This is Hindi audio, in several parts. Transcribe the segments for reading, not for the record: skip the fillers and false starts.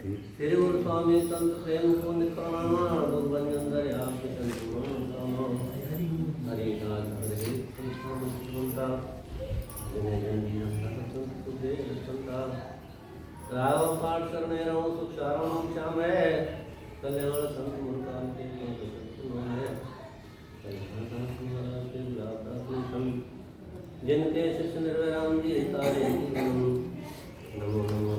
श्री गुरु स्वामी संत प्रेम को निकलना दुर्बंजन दया हरे दास हरे संता जिन्हें जन जीवन संता राव पाठ करने रहो सुख सारण श्याम है कल्याण संत मुरकान के जिनके शिष्य निर्वैराम जी तारे नमो नमो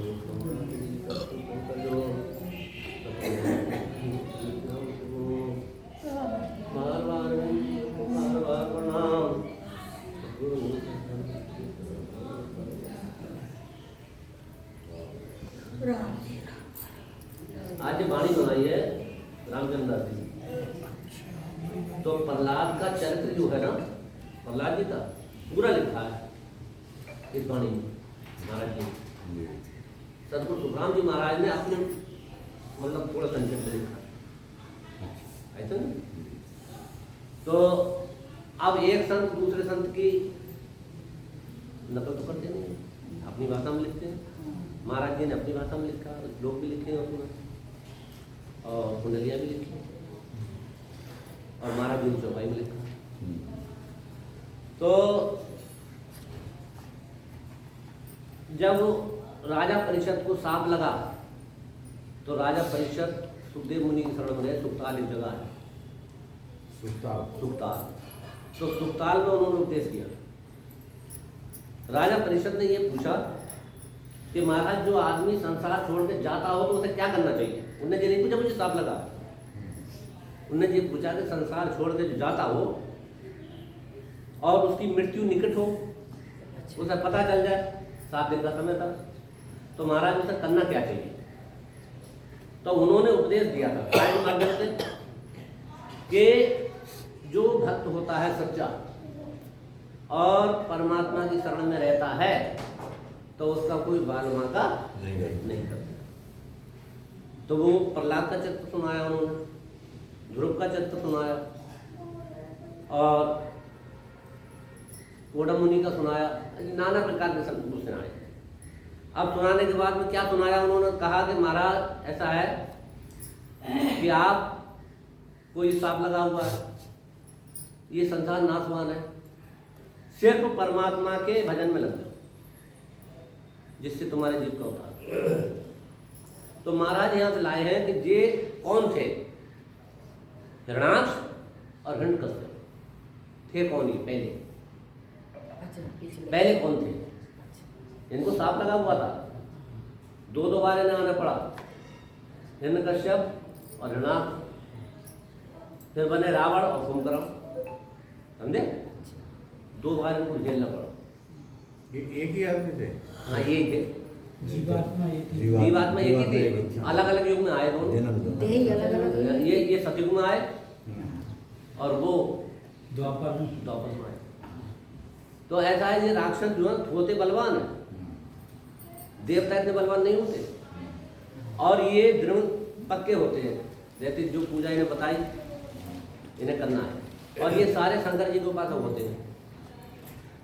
आज ये वाणी बनाई है रामचंद्र जी। तो प्रहलाद का चरित्र जो है ना, प्रहलाद जी का पूरा लिखा है इस वाणी में महाराज जी। सतगुरु सुखराम जी महाराज ने अपने मतलब थोड़ा संक्षिप्त लिखा ऐसा नहीं। तो अब एक संत दूसरे संत की नकल तो करते नहीं, अपनी भाषा में लिखते हैं। महाराज जी ने अपनी भाषा में लिखा, लोग भी लिखे हैं उसमें, और कुंडलियाँ भी लिखी, और महाराज जी ने चौपाई में लिखा। तो जब राजा परिषद को साफ लगा तो राजा परिषद सुखदेव मुनि की शरण में गए। सुखताल एक जगह है, सुखताल। तो सुखताल में उन्होंने उपदेश किया। राजा परिषद ने ये पूछा कि महाराज जो आदमी संसार छोड़ के जाता हो तो उसे क्या करना चाहिए। उन्हें ये नहीं पूछा मुझे साफ लगा, उन्हें ये पूछा कि संसार छोड़ के जो जाता हो और उसकी मृत्यु निकट हो, उसे पता चल जाए 7 दिन का समय था, तो महाराज उसे करना क्या चाहिए। तो उन्होंने उपदेश दिया था के माध्यम से कि जो भक्त होता है सच्चा और परमात्मा की शरण में रहता है तो उसका कोई बाल मांगा नहीं करता। तो वो प्रहलाद का चरित्र सुनाया उन्होंने, ध्रुव का चरित्र सुनाया, और कोडम मुनि का सुनाया, नाना प्रकार के संत सुनाए। अब सुनाने के बाद में क्या सुनाया, उन्होंने कहा कि महाराज ऐसा है कि आप कोई सांप लगा हुआ है, ये संसार नाशवान है, सिर्फ परमात्मा के भजन में लग जाओ जिससे तुम्हारे जीव का उद्धार। तो महाराज यहाँ से लाए हैं कि ये कौन थे, हिरणाक्ष और हिरण्यकश्यप थे कौन ही पहले कौन थे। इनको सांप लगा हुआ था, 2 बार इन्हें आना पड़ा, हिरण्यकश्यप और हिरणाक्ष। फिर बने रावण और कुंभकर्ण, समझे, 2 बार इनको झेलना पड़ा। ये एक ही आदमी थे? हाँ ये थे, जीवात्मा एक ही थे, अलग अलग युग में आए दोनों। ये सतयुग में आए और वो द्वापर में आए। तो ऐसा है, ये राक्षस जो है होते बलवान है, देवता इतने बलवान नहीं होते, और ये दृढ़ पक्के होते हैं। जैसे जो पूजा इन्हें बताई इन्हें करना है, और ये सारे शंकर जी के उपासक होते हैं।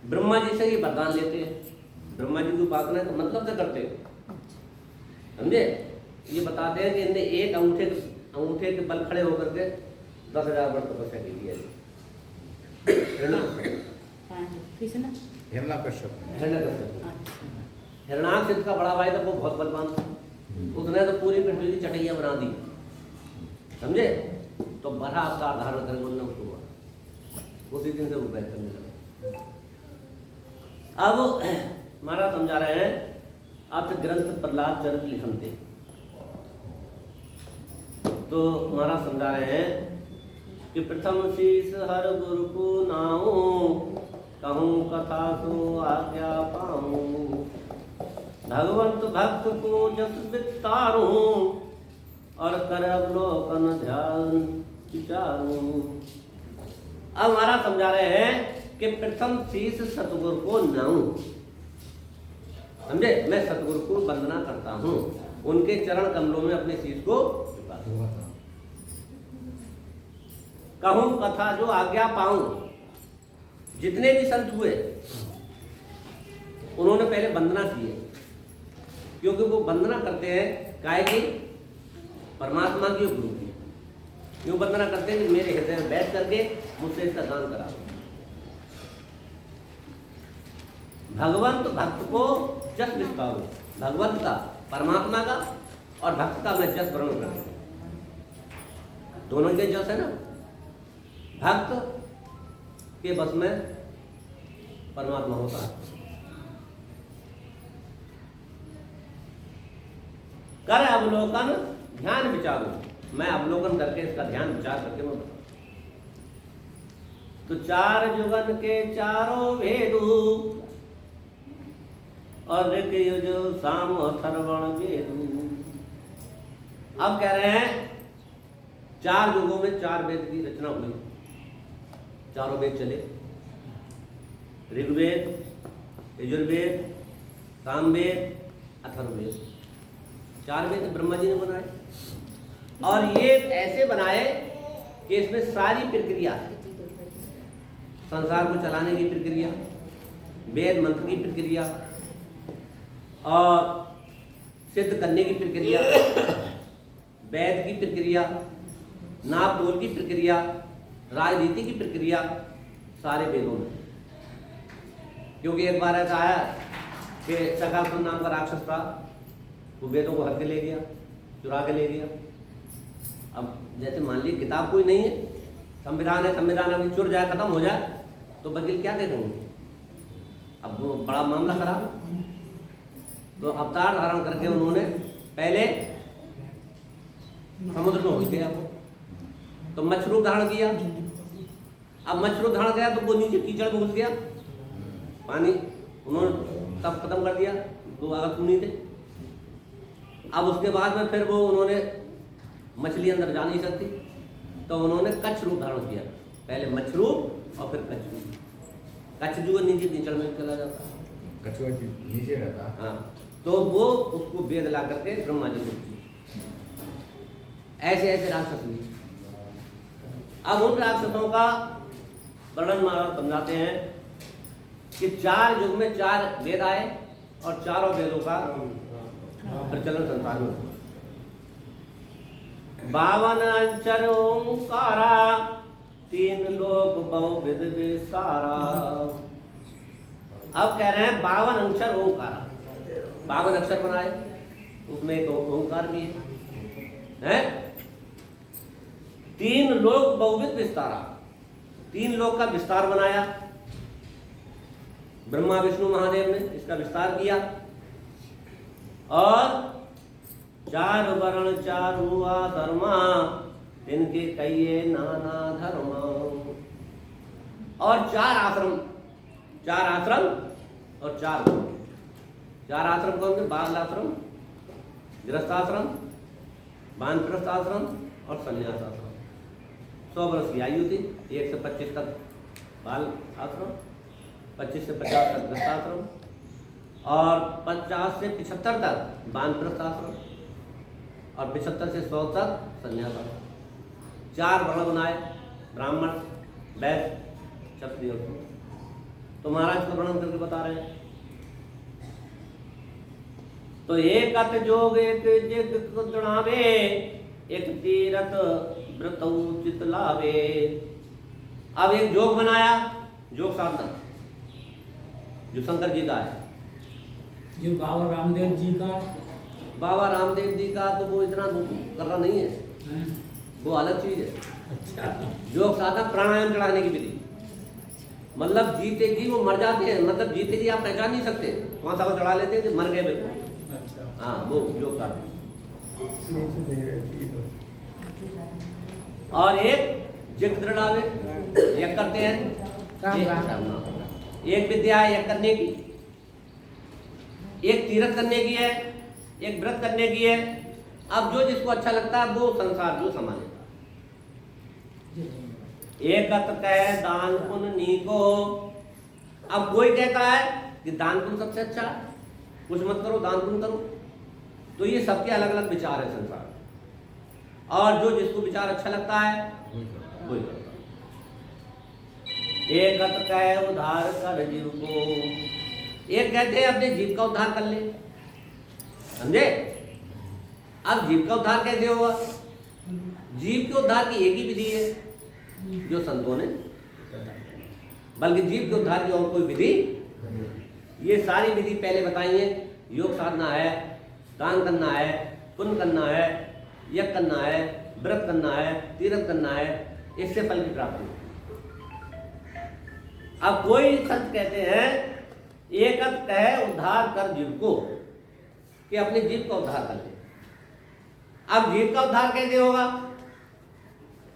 ब्रह्मा जी से ये वरदान लेते हैं, ब्रह्मा जी की उपासना का मतलब से करते हैं, समझे। ये बताते हैं कि इनने एक अंगूठे के बल खड़े होकर के 10,000 वर्ष तपस्या की है। हिरणाक्ष इसका बड़ा भाई था, वो बहुत बलवान था, उसने तो पूरी पृथ्वी की चटैया बना दी, समझे। तो बड़ा अवतार धारण करके उन्होंने उसको हुआ, उसी दिन से वो बैठ करने लगा। अब महाराज समझा रहे हैं, आपके ग्रंथ प्रहलाद चरित्र लिखन थे। तो महाराज समझा रहे हैं कि प्रथम शीस हर गुरु को नाऊ, कहूँ कथा सो आज्ञा पाऊँ, भगवंत भक्त को जस विस्तारूं, और कर अवलोकन ध्यान विचारूं। अब महाराज समझा रहे हैं कि प्रथम शीस सतगुरु को नाऊं, समझे। मैं सतगुरु को वंदना करता हूँ, उनके चरण कमलों में अपने शीस को कहूँ कथा जो आज्ञा पाऊं। जितने भी संत हुए उन्होंने पहले वंदना की है, क्योंकि वो वंदना करते हैं काय की? परमात्मा की और गुरु की। यूं वंदना करते हैं कि मेरे हृदय में बैठ करके मुझसे इसका दान करा। भगवंत भक्त को जस विस्तारो, भगवंत का, परमात्मा का और भक्त का मैं जस वर्णन करता हूं। दोनों के जस है ना। भक्त के बस में परमात्मा होता है। कर अवलोकन ध्यान विचारो, मैं अवलोकन करके इसका ध्यान विचार करके मैं बताऊं। तो चार जुगन के चारों भेदू और ऋग यजुर साम अथर्वण वेदू। अब कह रहे हैं चार युगों में चार वेद की रचना हुई। चारों वेद चले, ऋग्वेद, यजुर्वेद, सामवेद, अथर्ववेद। चार वेद ब्रह्मा जी ने बनाए और ये ऐसे बनाए कि इसमें सारी प्रक्रिया है। संसार को चलाने की प्रक्रिया, वेद मंत्र की प्रक्रिया और सिद्ध करने की प्रक्रिया, वेद की प्रक्रिया, नाप तोल की प्रक्रिया, राजनीति की प्रक्रिया, सारे वेदों में। क्योंकि एक बार ऐसा आया कि शकासुर नाम का राक्षस था, वो वेदों को हर के ले गया, चुरा के ले गया। अब जैसे मान लीजिए किताब कोई नहीं है, संविधान है, संविधान अभी चुर जाए, खत्म हो जाए, तो वकील क्या करेंगे? अब वो बड़ा मामला खराब। तो अवतार धारण करके उन्होंने पहले समुद्र में हो गया, तो मछरू धारण किया। अब मछरू धारण किया तो वो नीचे कीचड़ में घुस गया, पानी उन्होंने तब खत्म कर दिया, तो आगे सुनी थे। अब उसके बाद में फिर वो उन्होंने मछली अंदर जा नहीं सकती, तो उन्होंने कच्छ रूप धारण किया। पहले मछरू और फिर कच्छ रूप। कच्छ जो नीचे कीचड़ में चला जाता, कछुआ नीचे रहता। हाँ, तो वो उसको वेद ला करके ब्रह्मा जी को दी। ऐसे ऐसे राक्षस हुए। अब उन राक्षसों का वर्णन महाराज समझाते हैं कि चार युग में चार वेद आए और चारों वेदों का प्रचलन संसार में हुआ। 52 अक्षर ओंकारा, 3 लोक बहुविध विस्तारा। अब कह रहे हैं 52 अक्षर ओंकारा, 52 अक्षर बनाए, उसमें एक ओंकार भी है। 3 लोक बहुविध विस्तारा, 3 लोक का विस्तार बनाया। ब्रह्मा विष्णु महादेव ने इसका विस्तार किया। और 4 वर्ण 4 हुआ धर्मा, इनके कहिए नाना धर्म। और 4 आश्रम, 4 आश्रम और 4 गुण। 4 आश्रम कौन थे? बाल आश्रम, गृहस्थाश्रम, वानप्रस्थ आश्रम और संन्यास आश्रम। 100 वर्ष की आयु थी। 1 से 25 तक बाल आश्रम, 25 से 50 तक गृहस्थाश्रम और 50 से 75 तक वानप्रस्थ आश्रम और 75 से 100 तक संन्यास आश्रम। 4 वर्ण बनाए, ब्राह्मण, वैश्य, क्षत्रिय। तो महाराज को वर्णन करके बता रहे हैं। तो एक अत जोग एक जिग चुनावे, एक तीरथ व्रत उचित लावे। अब एक जोग बनाया, योग साधना जो शंकर जी का है, जो बाबा रामदेव जी का। बाबा रामदेव जी का तो वो इतना कर रहा नहीं है, वो अलग चीज है। अच्छा, योग साधना प्राणायाम चढ़ाने की विधि, मतलब जीते जी वो मर जाते हैं, मतलब जीते जी आप पहचान नहीं सकते, वहां तक चढ़ा लेते हैं कि मर गए बिल्कुल। अच्छा, हाँ, वो योग साधना। और एक जिग दृढ़ावे, यज्ञ करते हैं। एक विद्या है यज्ञ करने की, एक तीर्थ करने की है, एक व्रत करने की है। अब जो जिसको अच्छा लगता है वो संसार जो संभालेगा। एक कह दान पुण्य नीको। अब कोई कहता है कि दान पुण्य सबसे अच्छा है, कुछ मत करो, दान पुण्य करो। तो ये सबके अलग अलग विचार है संसार, और जो जिसको विचार अच्छा लगता है वही करता है। एक कह उद्धार कर जीव को, एक कहते हैं अपने जीव का उद्धार कर ले, समझे। अब जीव का उद्धार कैसे होगा? जीव के उद्धार की एक ही विधि है जो संतों ने, बल्कि जीव के उद्धार की और कोई विधि, ये सारी विधि पहले बताई है। योग साधना है, दान करना है, पुण्य करना है, यज्ञ करना है, व्रत करना है, तीर्थ करना है, इससे फल की प्राप्ति। अब कोई संत कहते हैं एकत कहे उद्धार कर जीव को, कि अपने जीव का उद्धार कर ले। अब जीव का उद्धार कैसे होगा?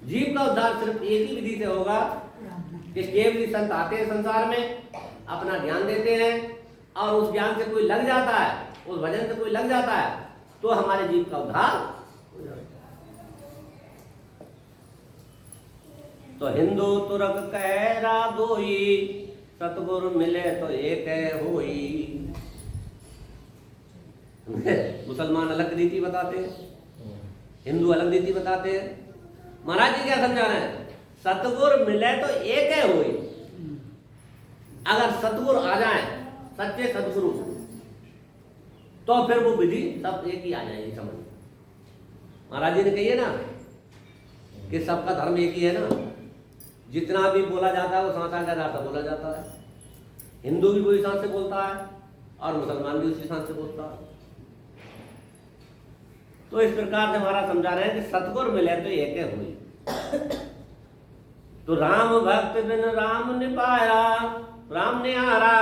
जीव का उद्धार सिर्फ एक ही विधि से होगा कि केवल संत आते हैं संसार में, अपना ज्ञान देते हैं, और उस ज्ञान से कोई लग जाता है, उस भजन से कोई लग जाता है, तो हमारे जीव का उद्धार हो जाता है। तो हिंदू तुरक कह रा दोई, सतगुरु मिले तो एक होई। मुसलमान अलग रीति बताते हैं, हिंदू अलग रीति बताते हैं। महाराज जी क्या समझा रहे हैं? सतगुरु मिले तो एक है होई। अगर सतगुरु आ जाए, सच्चे सतगुरु, तो फिर वो विधि सब एक ही आ जाएगी समझ। महाराज जी ने कही है ना कि सबका धर्म एक ही है ना, जितना भी बोला जाता है वो संसार के आधार पर बोला जाता है। हिंदू भी वही सांस से बोलता है और मुसलमान भी उसी सांस से बोलता है। तो इस प्रकार से महाराज समझा रहे हैं कि सतगुरु मिले तो एक है हुई। तो राम भक्त बिन राम ने पाया, राम ने हारा,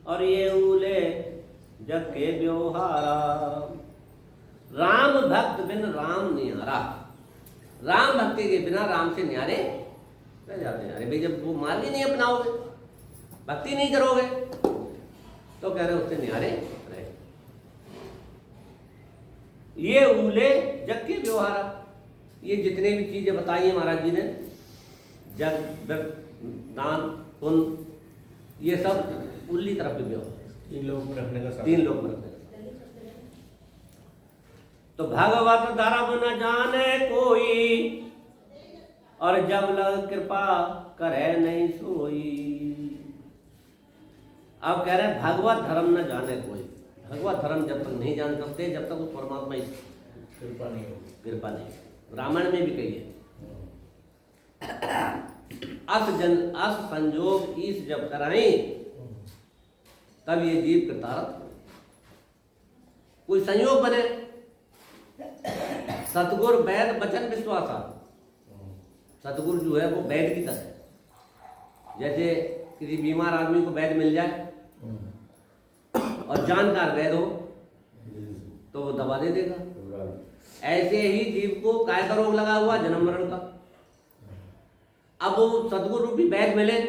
और ये उले जग के व्यवहारा। राम भक्त बिन राम निहारा। राम भक्ति के बिना राम से न्यारे रह जाते हैं। अरे भाई जब वो मार्ग ही नहीं अपनाओगे, भक्ति नहीं करोगे, तो कह रहे उससे न्यारे रहे। ये उले जग के व्यवहारा, ये जितने भी चीजें बताई है महाराज जी ने, जग, दान, पुण्य, ये सब उल्ली तरफ के व्यवहार, तीन लोग में रखने का, तीन लोग में रखने का। तो भगवत धर्म न जाने कोई, और जब लग कृपा करे नहीं सोई। अब कह रहे हैं भगवत धर्म न जाने कोई। भगवत धर्म जब तक नहीं जान सकते, जब तक उस परमात्मा की कृपा नहीं होगी, कृपा नहीं। रामायण में भी कही है, अस संजोग ईस जब कराई, तब ये जीव कृतार्थ। कोई संयोग बने, सतगुरु वैद वचन विश्वासा। सतगुरु जो है वो वैद की तरह, जैसे किसी बीमार आदमी को वैद मिल जाए और जानकार वैद हो तो वो दवा दे देगा। ऐसे ही जीव को काय का रोग लगा हुआ, जन्म मरण का। अब वो सतगुरु भी वैद मिले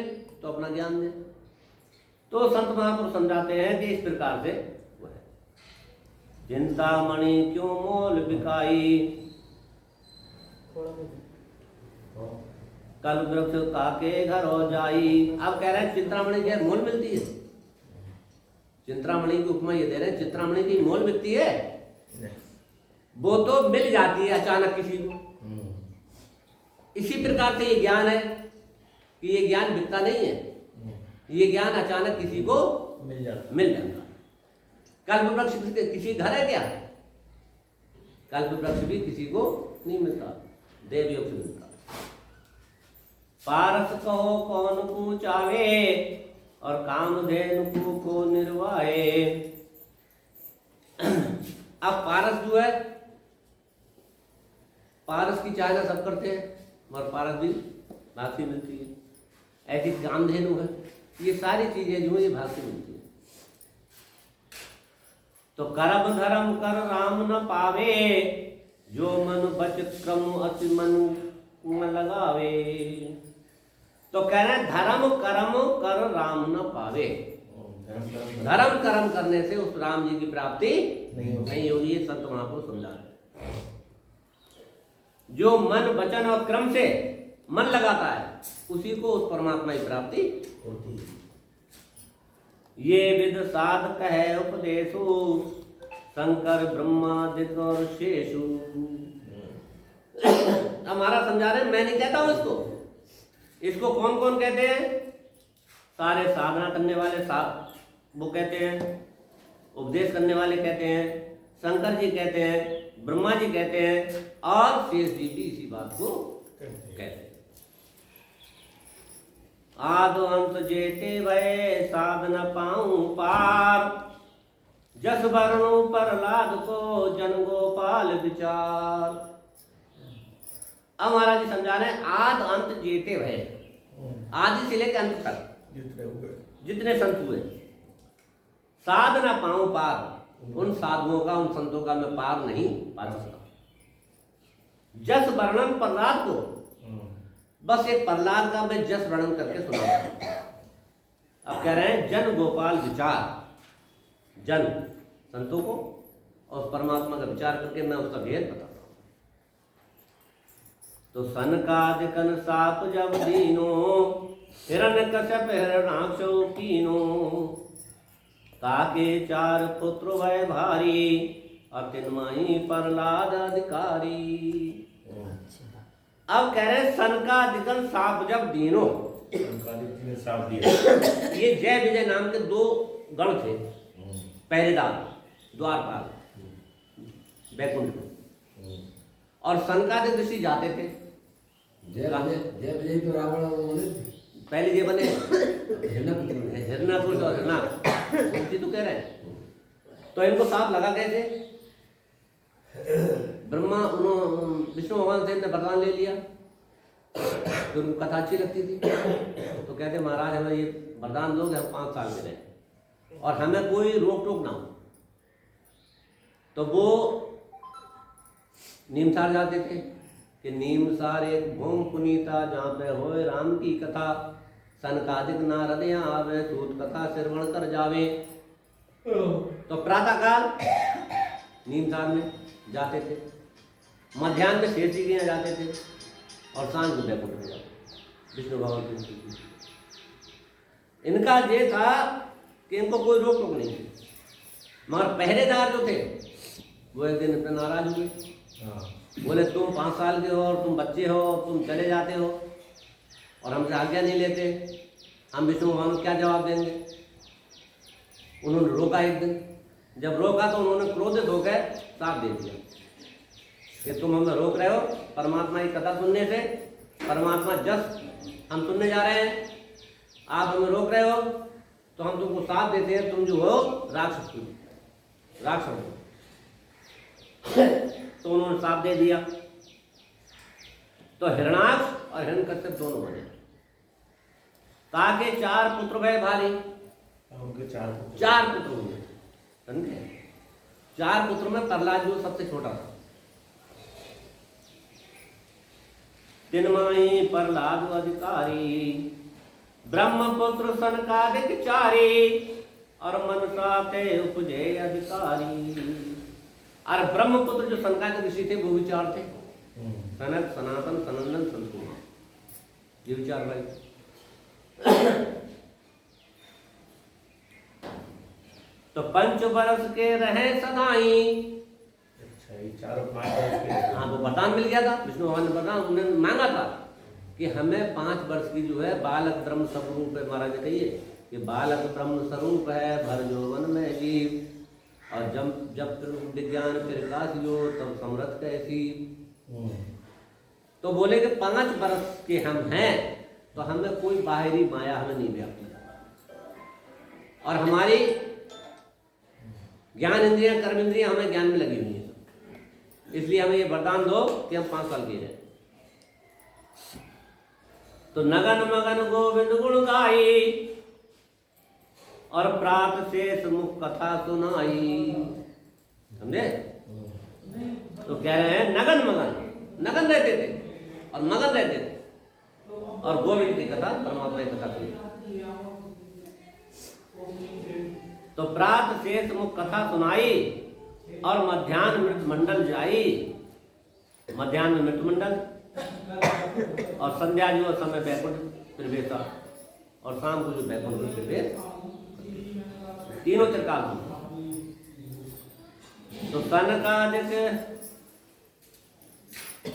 तो अपना ज्ञान दे। तो संत महापुरुष समझाते हैं कि इस प्रकार से वो है। चिंतामणि क्यों मोल बिकाई, कल वृक्ष काके घर हो जाई। अब कह रहे हैं चिंतामणि की मोल मिलती है। चिंतामणि की उपमा ये दे रहे हैं, चिंतामणि की मोल मिलती है, वो तो मिल जाती है अचानक किसी को। इसी प्रकार से ये ज्ञान है कि ये ज्ञान बिकता नहीं है, ये ज्ञान अचानक किसी को मिल जाता। कल्प वृक्ष किसी घर है क्या? कल्प वृक्ष भी किसी को नहीं मिलता, देवयोग से मिलता। पारस कहो कौन को चावे, और कामधेनु को निर्वाहे। अब पारस जो है, पारस की चाहना सब करते हैं, मगर पारस भी भाग से मिलती है। ऐसी कामधेनु है, ये सारी चीजें जो है ये भाग से मिलती है। तो कर्म धर्म कर राम न पावे, जो मन बच क्रम अति मन लगावे। तो कह रहे हैं धर्म कर्म कर राम न पावे। धर्म कर्म करने से उस राम जी की प्राप्ति नहीं होगी। ये संत महापुरुष समझा रहे। जो मन वचन और क्रम से मन लगाता है, उसी को उस परमात्मा की प्राप्ति होती है। ये विद साध कहे उपदेशु, शंकर ब्रह्मादिक और शेषु। हमारा समझा रहे हैं, मैं नहीं कहता हूं इसको। इसको कौन कौन कहते हैं? सारे साधना करने वाले वो कहते हैं, उपदेश करने वाले कहते हैं, शंकर जी कहते हैं, ब्रह्मा जी कहते हैं, और शेष जी भी इसी बात को कहते हैं। आदो अंत जेते भय साध न पाऊं पार, जस वर्णु प्रहलाद को जन गोपाल विचार। अब महाराज जी समझा रहे हैं, आद अंत जेते भय, आदि से लेकर अंत तक जितने संत हुए, साध न पाऊं पार, उन साधुओं का, उन संतों का मैं पार नहीं पा सकता। जस वर्णन प्रहलाद को, बस एक प्रहलाद का मैं जस वर्णन करके सुना। अब कह रहे हैं जन गोपाल विचार, जन संतों को और परमात्मा का विचार करके मैं उसका भेद बताता हूं। तो सनकादिकन साप जब दीनो, हिरण्यकश्यप हिरणाक्ष कीनो, ताके चार पुत्र वै भारी, अतिनमयी प्रहलाद अधिकारी। अब कह रहे सनकादिकन साप जब दीनो, साफ दिया। ये जय विजय नाम के दो गण थे, पहरेदार, द्वारपाल बैकुंठ में, और सनकादिक ऋषि जाते थे। जय विजय तो रावण बोले पहले ये बने हिरण्यपुत्र और हिरणाक्ष तो कह रहे हैं। तो इनको साफ लगा कैसे? ब्रह्मा विष्णु भगवान से इनने वरदान ले लिया, तो उनको कथा अच्छी लगती थी, तो कहते महाराज हमें ये वरदान दोगे, हम 5 साल में रहें और हमें कोई रोक टोक ना हो। तो वो नीमसार जाते थे कि नीमसार एक भूम पुनीता, जहाँ पे होए राम की कथा, सनकादिक नारद यहाँ आवे, सूत कथा श्रवण कर जावे। तो प्रातःकाल नीमसार में जाते थे, मध्याह्न में शेष जी के यहाँ जाते थे, और सांझ को बैकुंठ में जाते विष्णु भगवान की। इनका ये था कि इनको कोई रोक टोक नहीं थी, मगर पहरेदार जो थे वो एक दिन पे नाराज हुए। बोले तुम 5 साल के हो और तुम बच्चे हो, तुम चले जाते हो और हमसे आज्ञा नहीं लेते, हम विष्णु भगवान को क्या जवाब देंगे? उन्होंने रोका एक दिन, जब रोका तो उन्होंने क्रोधित होकर साथ दे दिया कि तुम हमें रोक रहे हो परमात्मा की कथा सुनने से, परमात्मा जस हम सुनने जा रहे हैं, आप हमें रोक रहे हो, तो हम तुमको साथ देते हैं, तुम जो हो राक्षस हो। तो उन्होंने साथ दे दिया। तो हिरणाक्ष और हिरण्यकश्यप दोनों बने। ताके 4 पुत्र भय भारी, उनके 4 पुत्र हुए, समझे? 4 पुत्र में प्रहलाद जो सबसे छोटा था। तिनमयी प्रहलाद अधिकारी, ब्रह्मपुत्र सनकादिक चारी, और मनसा ते उपजे अधिकारी। और ब्रह्मपुत्र जो सनकादिक ऋषि थे वो भी 4 थे, सनक, सनातन, सनंदन, संतकुमार, ये भी 4 भाई। तो 5 वर्ष के रहे सदाई। अच्छा, ये 4-5 वर्ष के। हाँ, वो वरदान मिल गया था, विष्णु भगवान ने वरदान उन्होंने मांगा था कि हमें 5 वर्ष की जो है बालक ब्रह्म स्वरूप है। महाराज ने कहिए कि बालक ब्रह्म स्वरूप है, भर यौवन में जीव, और जब विज्ञान प्रकाश जो तब समरथ कैसी। तो बोले कि 5 वर्ष के हम हैं, तो हमें कोई बाहरी माया हमें नहीं व्यापी, और हमारी ज्ञान इंद्रियां, कर्म इंद्रियां हमें ज्ञान में लगी हुई हैं, इसलिए हमें ये वरदान दो कि हम 5 साल के हैं। तो नगन मगन गोविंद गुण गाई, और प्रात शेष मुख कथा सुनाई। समझे? तो कह रहे हैं नगन रहते थे और मगन रहते थे, और गोविंद की कथा, परमात्मा की कथा सुनी। तो प्रात शेष मुख कथा सुनाई, और मध्याह्न मृत मंडल जाई। मध्याह्न में मृत मंडल, और संध्या जो समय बैकुंठ प्रवेश, और शाम को जो बैकुंठ प्रवेश, तीनों त्रिकाल में। तो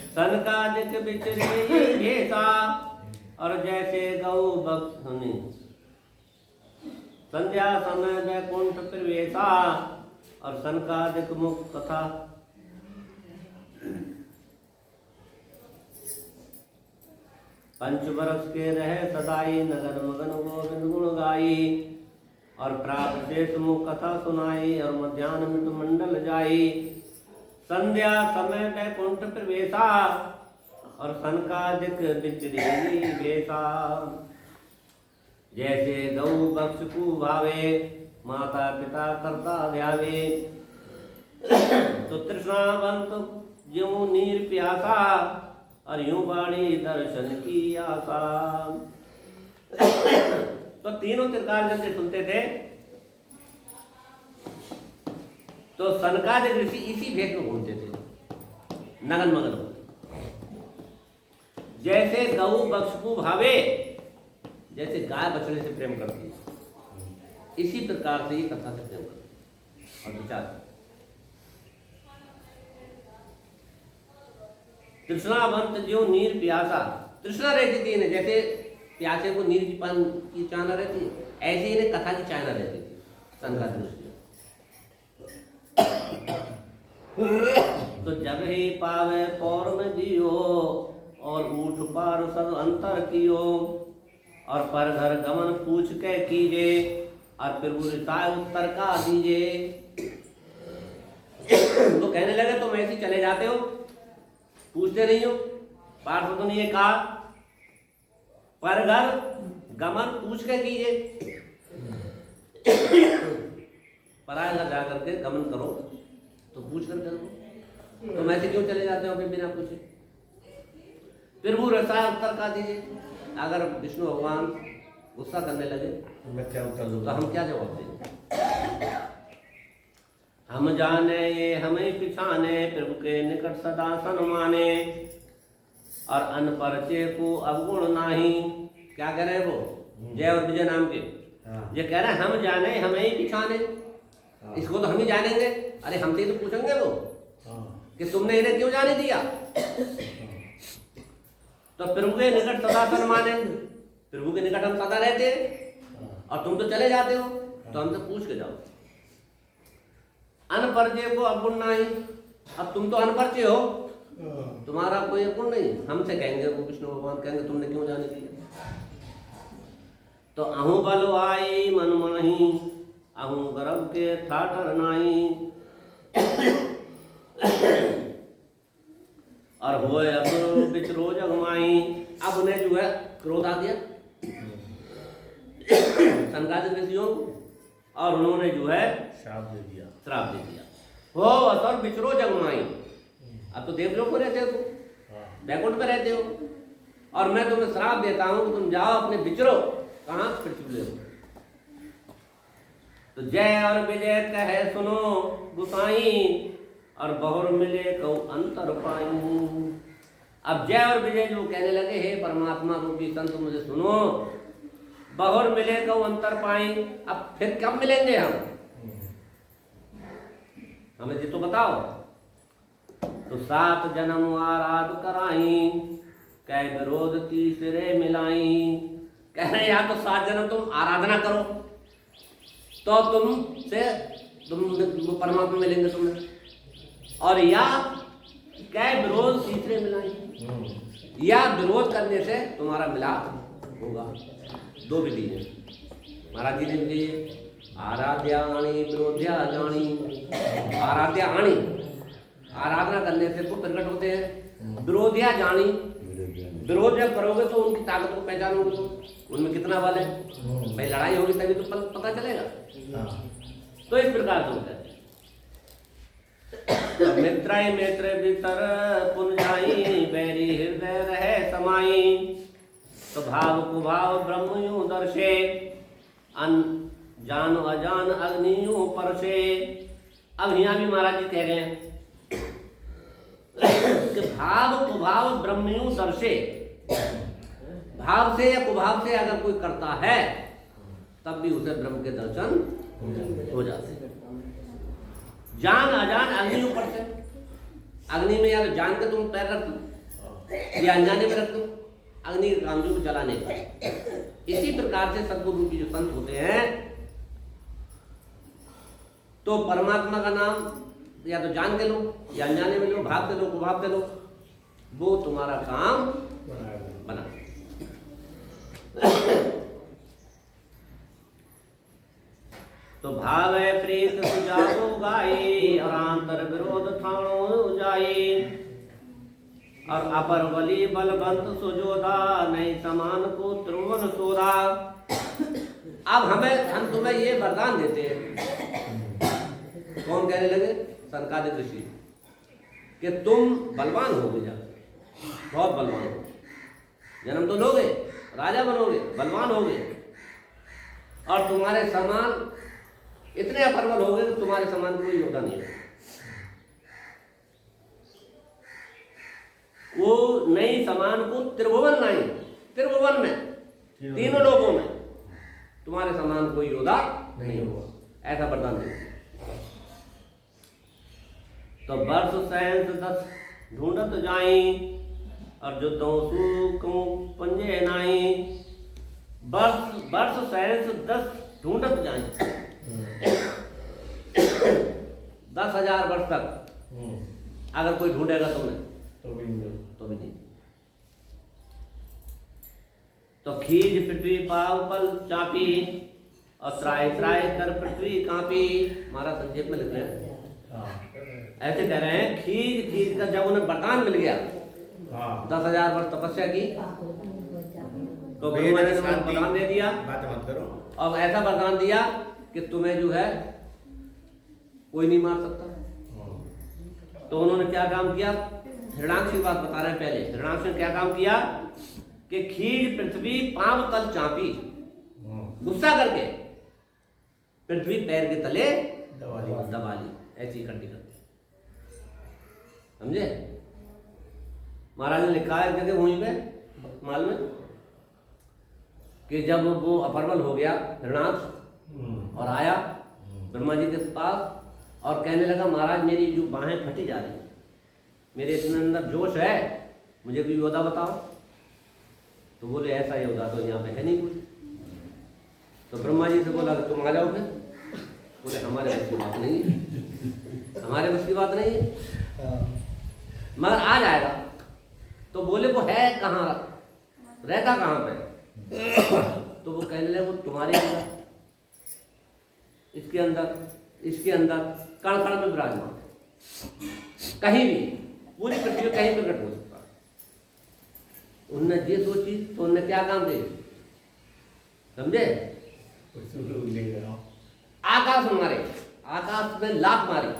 सनकादिक विचरे भेसा, और जैसे गौ बक्सने, संध्या समय बैकुंठ प्रवेशा, और सनकादिक मुख कथा पंचवर्ष के रहे सदाई नगर मगन गोविंद गुण गाई और प्राप्त शेष मुख कथा सुनाई और मध्यान्ह मिट मंडल जाई संध्या समय वैकुंठ प्रवेशा और सनकादिक विचरी वेशा जैसे गौ बक्ष को भावे माता पिता करता ध्यावे तो तृष्णावंत ज्यों नीर प्यासा और यूं बाड़ी दर्शन की आशा। तो तीनों त्रिकाल जब से सुनते थे तो सनकादिक ऋषि इसी भेष में घूमते थे नगन मगन होते। जैसे गौ बक्ष को भावे, जैसे गाय बछड़े से प्रेम करती है, इसी प्रकार से ये कथा से प्रेम करती और विचार। तृष्णावंत जो नीर प्यासा, तृष्णा रहती थी इन्हें, जैसे प्यासे को नीर की चाहना रहती है, ऐसे इन्हें कथा की चाहना रहती थी सनकादिक ऋषि। तो जब ही पावे पौर में दियो और ऊठ पार सब अंतर कियो और पर घर गमन पूछ के कीजे और फिर वो रिसाय उत्तर का दीजे। तो कहने लगे तुम ऐसे चले जाते हो, पूछते नहीं हो। पार्षदों ने ये कहा पर घर गमन पूछ के कीजिए, पराया घर जाकर के गमन करो तो पूछ कर करो, तुम ऐसे क्यों चले जाते हो बिना पूछे। फिर वो रसाय उत्तर का दीजिए। अगर विष्णु भगवान गुस्सा करने लगे मैं क्या उत्तर दूँ? तो हम क्या जवाब देंगे। हम जाने ये हमें पिछाने प्रभु के निकट सदा सन्माने और अनपरिचय को अवगुण नाही। क्या कह रहे हैं वो जय और विजय नाम के, ये कह रहे हैं हम जाने हमें ही पिछाने, इसको तो हम ही जानेंगे। अरे हमसे ही तो पूछेंगे वो कि तुमने इन्हें क्यों जाने दिया। तो प्रभु के निकट सदा सन्माने, प्रभु के निकट हम सदा रहते हैं और तुम तो चले जाते हो, तो हमसे पूछ के जाओ। अनपरिचय को अवगुण नहीं, अब तुम तो अनपरिचय हो, तुम्हारा कोई अवगुण नहीं। हमसे कहेंगे वो विष्णु भगवान कहेंगे तुमने क्यों जाने दिया। तो अहू बल आई मन माही अहू गर्भ के ठाठर नाही और होए असुर बिचरो जगमाई। अब उन्हें जो है क्रोध आ गया सनकादिक ऋषियों को और उन्होंने जो है श्राप दे दिया। हो असुर बिचरो जगमाई, अब तो देवलोक में रहते हो, तुम बैकुंठ में रहते हो और मैं तुम्हें श्राप देता हूं कि तुम जाओ अपने बिचरो कहां पृथ्वी हो। तो जय और विजय कहे सुनो गुसाई और बहुर मिले कौ अंतर पाई। अब जय और विजय जो कहने लगे हे परमात्मा रूपी संत मुझे सुनो, बहुर मिले कौ अंतर पाई। अब फिर कब मिलेंगे हम, हमें जी तो बताओ। तो 7 जन्म आराध कराई कै विरोध तीसरे मिलाई। कह रहे या तो 7 जन्म तुम आराधना करो तो तुम परमात्मा मिलेंगे तुम्हें, और या कै विरोध तीसरे मिलाई, या विरोध करने से तुम्हारा मिलाप होगा। 2 विधि है महाराज जी ने दिए। आराध्याणी विरोध्या जानी। आराध्याणी आराधना करने से वो प्रकट होते हैं। विरोध्या जानी, विरोध जब करोगे तो उनकी ताकत को पहचानोगे, उनमें कितना बल है। भाई लड़ाई होगी तभी तो पता चलेगा। तो इस प्रकार से होता है। मित्राय मित्र भीतर पुन जाई बैरी हृदय रहे समाई। तो भाव कुभाव ब्रह्म यूं दर्शे अन जान अजान अग्नि यूं परसे। अब यहाँ भी महाराज जी कह रहे हैं कि भाव कुभाव ब्रह्म यूं दर्शे। भाव से या कुभाव से अगर कोई करता है तब भी उसे ब्रह्म के दर्शन हो जाते हैं। जान अजान अग्नि ऊपर से, अग्नि में या तो जान के तुम पैर रख दो या अनजाने में रख दो, अग्नि के काम को जलाने का। इसी प्रकार से सद्गुरु की जो संत होते हैं तो परमात्मा का नाम या तो जान के लो या अनजाने में लो, भागते लो, कुभागते लो, वो तुम्हारा काम बना। तो भावे प्रीत सुजागो गाई और आंतर विरोध ठाणो जाई और अपर बली बलवंत सुजोधा नहीं समान को त्रिभुवन सोधा। अब हम तुम्हें ये वरदान देते हैं। कौन कहने लगे? सनकादिक ऋषि, कि तुम बलवान होगे, जा बहुत बलवान हो, जन्म तो लोगे, राजा बनोगे, बलवान होगे, और तुम्हारे समान इतने अप्रबल हो गए कि तुम्हारे समान कोई योद्धा नहीं है। वो नहीं समान को त्रिभुवन नहीं, त्रिभुवन में, तीनों लोगों में तुम्हारे समान कोई योद्धा नहीं होगा, ऐसा वरदान दे। तो वर्ष सहस्र 10 ढूंढत जाई और जो दो पंजे नाई। वर्ष सहस्र 10 ढूंढत जाई, 10,000 वर्ष तक अगर कोई ढूंढेगा तुम्हें तो भी नहीं। तो खीज पृथ्वी पाव पल चापी और त्राय त्राय कर पृथ्वी कांपी। महाराज संक्षेप में लिख रहे हैं, ऐसे कह रहे हैं, खीज खीज का जब उन्हें वरदान मिल गया, 10,000 वर्ष तपस्या की, तो भगवान ने वरदान दे दिया, बात मत करो। अब ऐसा वरदान दिया कि तुम्हें जो है कोई नहीं मार सकता। तो उन्होंने क्या काम किया? हिरणाक्ष की बात बता रहे हैं पहले। हिरणाक्ष ने क्या काम किया कि खीज पृथ्वी पांव तल चापी, गुस्सा करके पृथ्वी पैर के तले दबा ली, ऐसी इकट्ठी करती, समझे? महाराज ने लिखा है जगह वहीं पे माल में कि जब वो अप्रबल हो गया हिरणाक्ष और आया ब्रह्मा जी के पास और कहने लगा, महाराज मेरी जो बाहें फटी जा रही, मेरे इतने अंदर जोश है, मुझे कोई योद्धा बताओ। तो बोले ऐसा योद्धा तो यहाँ पे है नहीं कोई। तो ब्रह्मा जी से बोला तुम आ जाओ फिर। बोले हमारे बस की बात नहीं है, हमारे बस की बात नहीं है, मगर आ जाएगा। तो बोले वो है कहाँ, रहता कहाँ पे? तो वो कहने लगे वो तुम्हारे अंदर, इसके अंदर, इसके अंदर, कण कण में विराजमान, कहीं भी, पूरी पृथ्वी कहीं प्रकट हो सकता है। उनने ये सोची तो उनने क्या काम दे, समझे? आकाश मारे, आकाश में लात मारी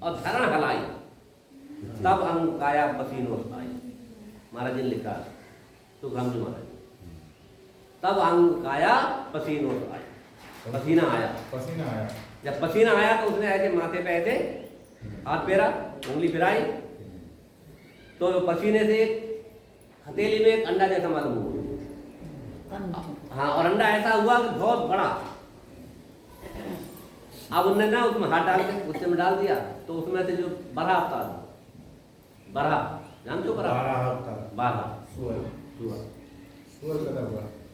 और धरण हलाई, तब अंग काया पसीनो आई। महाराज ने लिखा, तो राम जी महाराज, तब अंग काया पसीनो आई, पसीना आया। जब पसीना आया तो उसने ऐसे माथे पे ऐसे हाथ फेरा, उंगली फिराई, तो पसीने से हथेली में एक अंडा जैसा मालूम हुआ। हाँ, और अंडा ऐसा हुआ कि बहुत बड़ा। अब उन्होंने ना उसमें हाथ डाल के गुस्से में डाल दिया, तो उसमें से जो बरहा अवतार, बरहा जानते हो? बरहा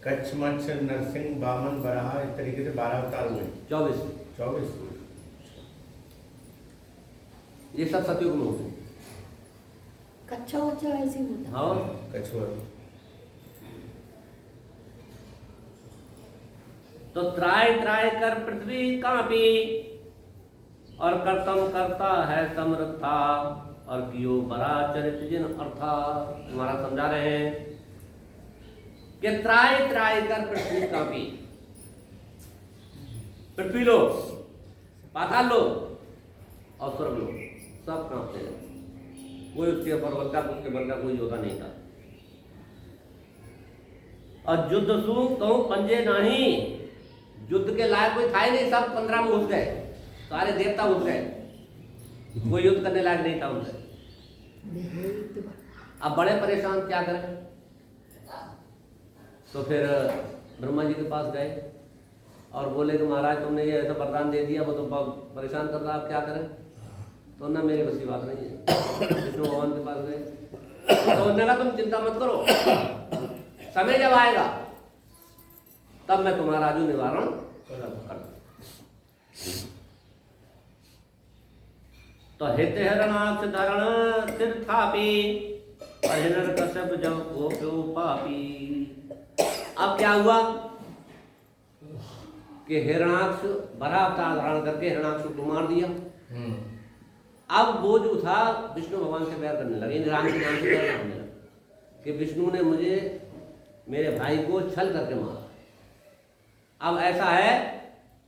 कच्छ मत्स्य नरसिंह बामन बराह, इस तरीके से 12 अवतार हुए। 24 ये सब सतयुग में होते। कच्चा वच्चा ऐसे ही होता। हाँ, कछुआ। तो त्राय त्राय कर पृथ्वी कांपी और कर्तम करता है समृद्धा और कियो बड़ा चरित जिन अर्था। हमारा समझा रहे हैं कि त्राय त्राय कर पृथ्वी कांपी, पृथ्वी लो, पाताल लो और स्वर्ग लो, सब कांपते हैं। कोई उसके परवलता, उसके बल का कोई योद्धा नहीं था। और युद्ध सु कहूं पंजे नहीं, युद्ध के लायक कोई था ही नहीं, सब 15 में घुस गए, सारे देवता घुस गए, कोई युद्ध करने लायक नहीं था उनसे। अब बड़े परेशान, क्या करें? तो फिर ब्रह्मा जी के पास गए और बोले कि महाराज तुमने ये ऐसा वरदान दे दिया, वो तो बहुत परेशान कर रहा, आप क्या करें? तो ना मेरी बस की बात नहीं है। विष्णु भगवान के पास गए तो उन्होंने कहा तुम चिंता मत करो, समय जब आएगा तब मैं तुम्हारा जो निवारण कर दूं। तो हित हिरणाक्ष धरण सिर थापी और हिरण्यकश्यप जब कोप्यो पापी। अब क्या हुआ कि हिरणाक्ष बड़ा अवतार धारण करके हिरणाक्ष को मार दिया। अब वो जो था विष्णु भगवान से प्यार करने लगे, राम के नाम से प्यार करने लगे कि विष्णु ने मुझे मेरे भाई को छल करके मारा। अब ऐसा है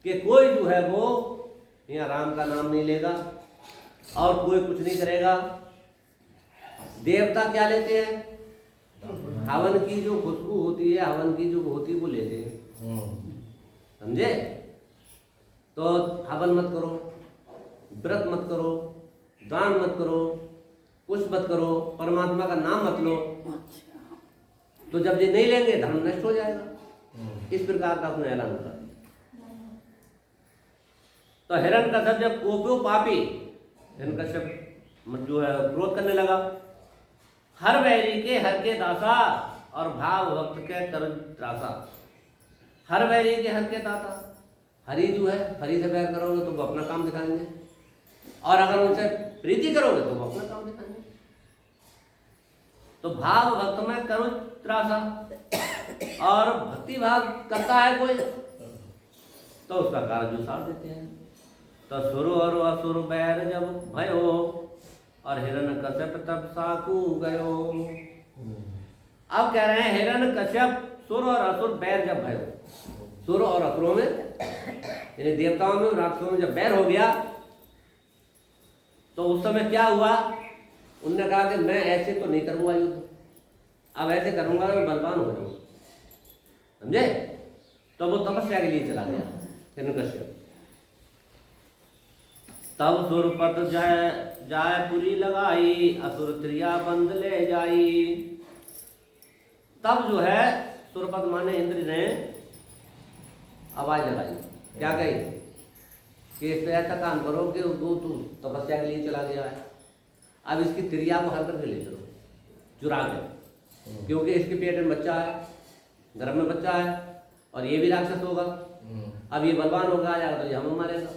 कि कोई जो है वो यहाँ राम का नाम नहीं लेगा और कोई कुछ नहीं करेगा। देवता क्या लेते हैं? हवन की जो खुशबू होती है, हवन की जो होती है वो लेते हैं, समझे? तो हवन मत करो, व्रत मत करो, दान मत करो, कुछ मत करो, परमात्मा का नाम मत लो। तो जब ये नहीं लेंगे धर्म नष्ट हो जाएगा। इस प्रकार का उसने ऐलान कर दिया। तो हिरण्यकश्यप जब कोप्यो पापी, हिरण्यकश्यप जो है क्रोध करने लगा। हर वैरी के हर के दासा और भाव भक्त के कर त्रासा। हर वैरी के हर के दाता, हरि जो है हरि से प्यार करोगे तो वो अपना काम दिखाएंगे और अगर उनसे प्रीति करोगे तो वो अपना काम दिखाएंगे। तो भाव भक्त में करो त्रासा, और भक्ति भाव करता है कोई तो उसका कार्य जो साथ देते हैं। तो सुर और असुर बैर जब भयो और हिरण्यकश्यप तब साकू गयो। अब कह रहे हैं हिरण्यकश्यप सुर और असुर बैर जब भयो, सुर और असुरों में यानी देवताओं में राक्षसों में जब बैर हो गया तो उस समय क्या हुआ? उनने कहा कि मैं ऐसे तो नहीं करूंगा युद्ध, अब ऐसे करूंगा तो मैं बलवान हो जाऊंगा, समझे? तो वो तपस्या के लिए चला गया हिरण्यकश्यप। तब सुरपत जाय पुरी लगाई असुर त्रिया बंद ले जाई। तब जो है सुरपत माने इंद्र ने आवाज लगाई, क्या कही कि इस पे ऐसा काम करो कि वो तू तपस्या के लिए चला गया है, अब इसकी त्रिया को हर करके ले चलो चुरा के, क्योंकि इसके पेट में बच्चा है, गर्भ में बच्चा है और ये भी राक्षस होगा। अब ये बलवान होगा आ जाएगा तो ये हमें मारेगा।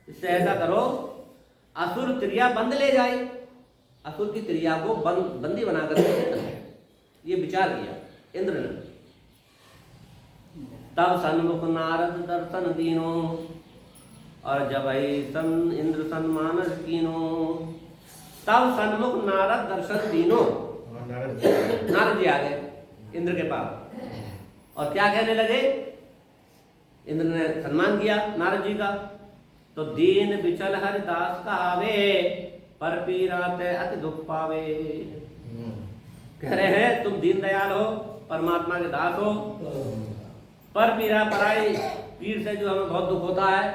इससे ऐसा करो असुर त्रिया बंद ले जाए, असुर की त्रिया को बंदी बना कर ये विचार किया इंद्र ने। तब सन्मुख नारद दर्शन दीनो और जब सन इंद्र सन्मानस कीनो। तब सन्मुख नारद दर्शन दीनो, नारद जी आ गए इंद्र के पास और क्या कहने लगे? इंद्र ने सम्मान किया नारद जी का। तो दीन बिचल हरिदास कहावे पर पीराते अति दुख पावे। कह रहे हैं तुम दीन दयाल हो, परमात्मा के दास हो, पर पीरा पराई पीर से जो हमें बहुत दुख होता है,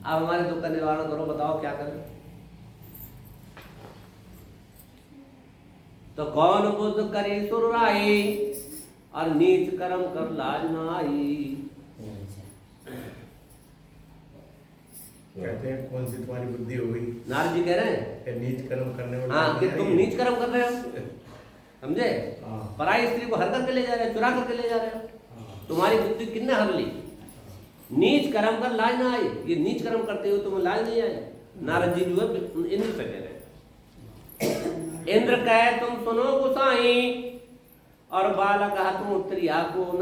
अब हमारे दुख का निवारण करो, बताओ क्या करें? तो कौन बुद्ध करे सुरराई और नीच कर्म कर लाज न आई। कहते हैं कौन सी तुम्हारी बुद्धि हो गई? नारद जी कह रहे हैं कि नीच कर्म करने वाले। हाँ, कि तुम नीच कर्म कर रहे हो, समझे? पराई स्त्री को हर करके ले जा रहे हो, चुरा करके ले जा रहे हो। तुम्हारी बुद्धि कितने हर ली? नीच कर्म कर लाज ना आई, ये नीच कर्म करते हो तुम्हें लाज नहीं आई। नारद जी जो है इंद्र से कह रहे हैं। इंद्र कहे तुम सुनो गोसाई और बालक तुम त्रिया को न।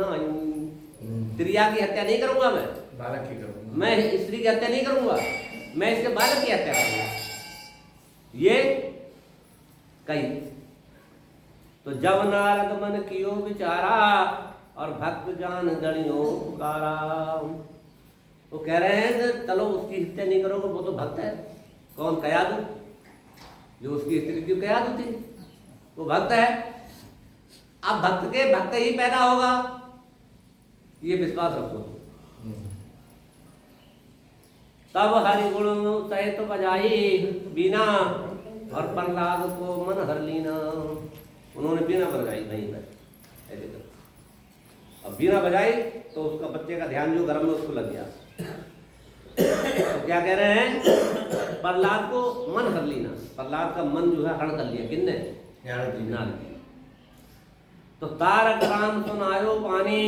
त्रिया की हत्या नहीं करूंगा मैं, बालक की करूंगा मैं स्त्री की हत्या नहीं करूंगा, मैं इसके बालक की हत्या करूंगा, ये कही। तो जब नारद मन कियो विचारा और भक्त जान गणियो पुकारा। वो कह रहे हैं कि चलो उसकी हत्या नहीं करोगे, वो तो भक्त है। कौन? कयादू, जो उसकी स्त्री की कयादू थी, वो भक्त है। अब भक्त के भक्त ही पैदा होगा, ये विश्वास रखो। तब हरि गुण सहित बजाई बीना और प्रहलाद को मन हर लीना। उन्होंने बीना बजाई वहीं पर ऐसे कर। अब बीना बजाई तो उसका बच्चे का ध्यान जो गर्भ में उसको लग गया। तो क्या कह रहे हैं? प्रहलाद को मन हर लीना, प्रहलाद का मन जो है हरण कर लिया। किन्ने? नारद जी। तो तारक राम सुनायो पानी,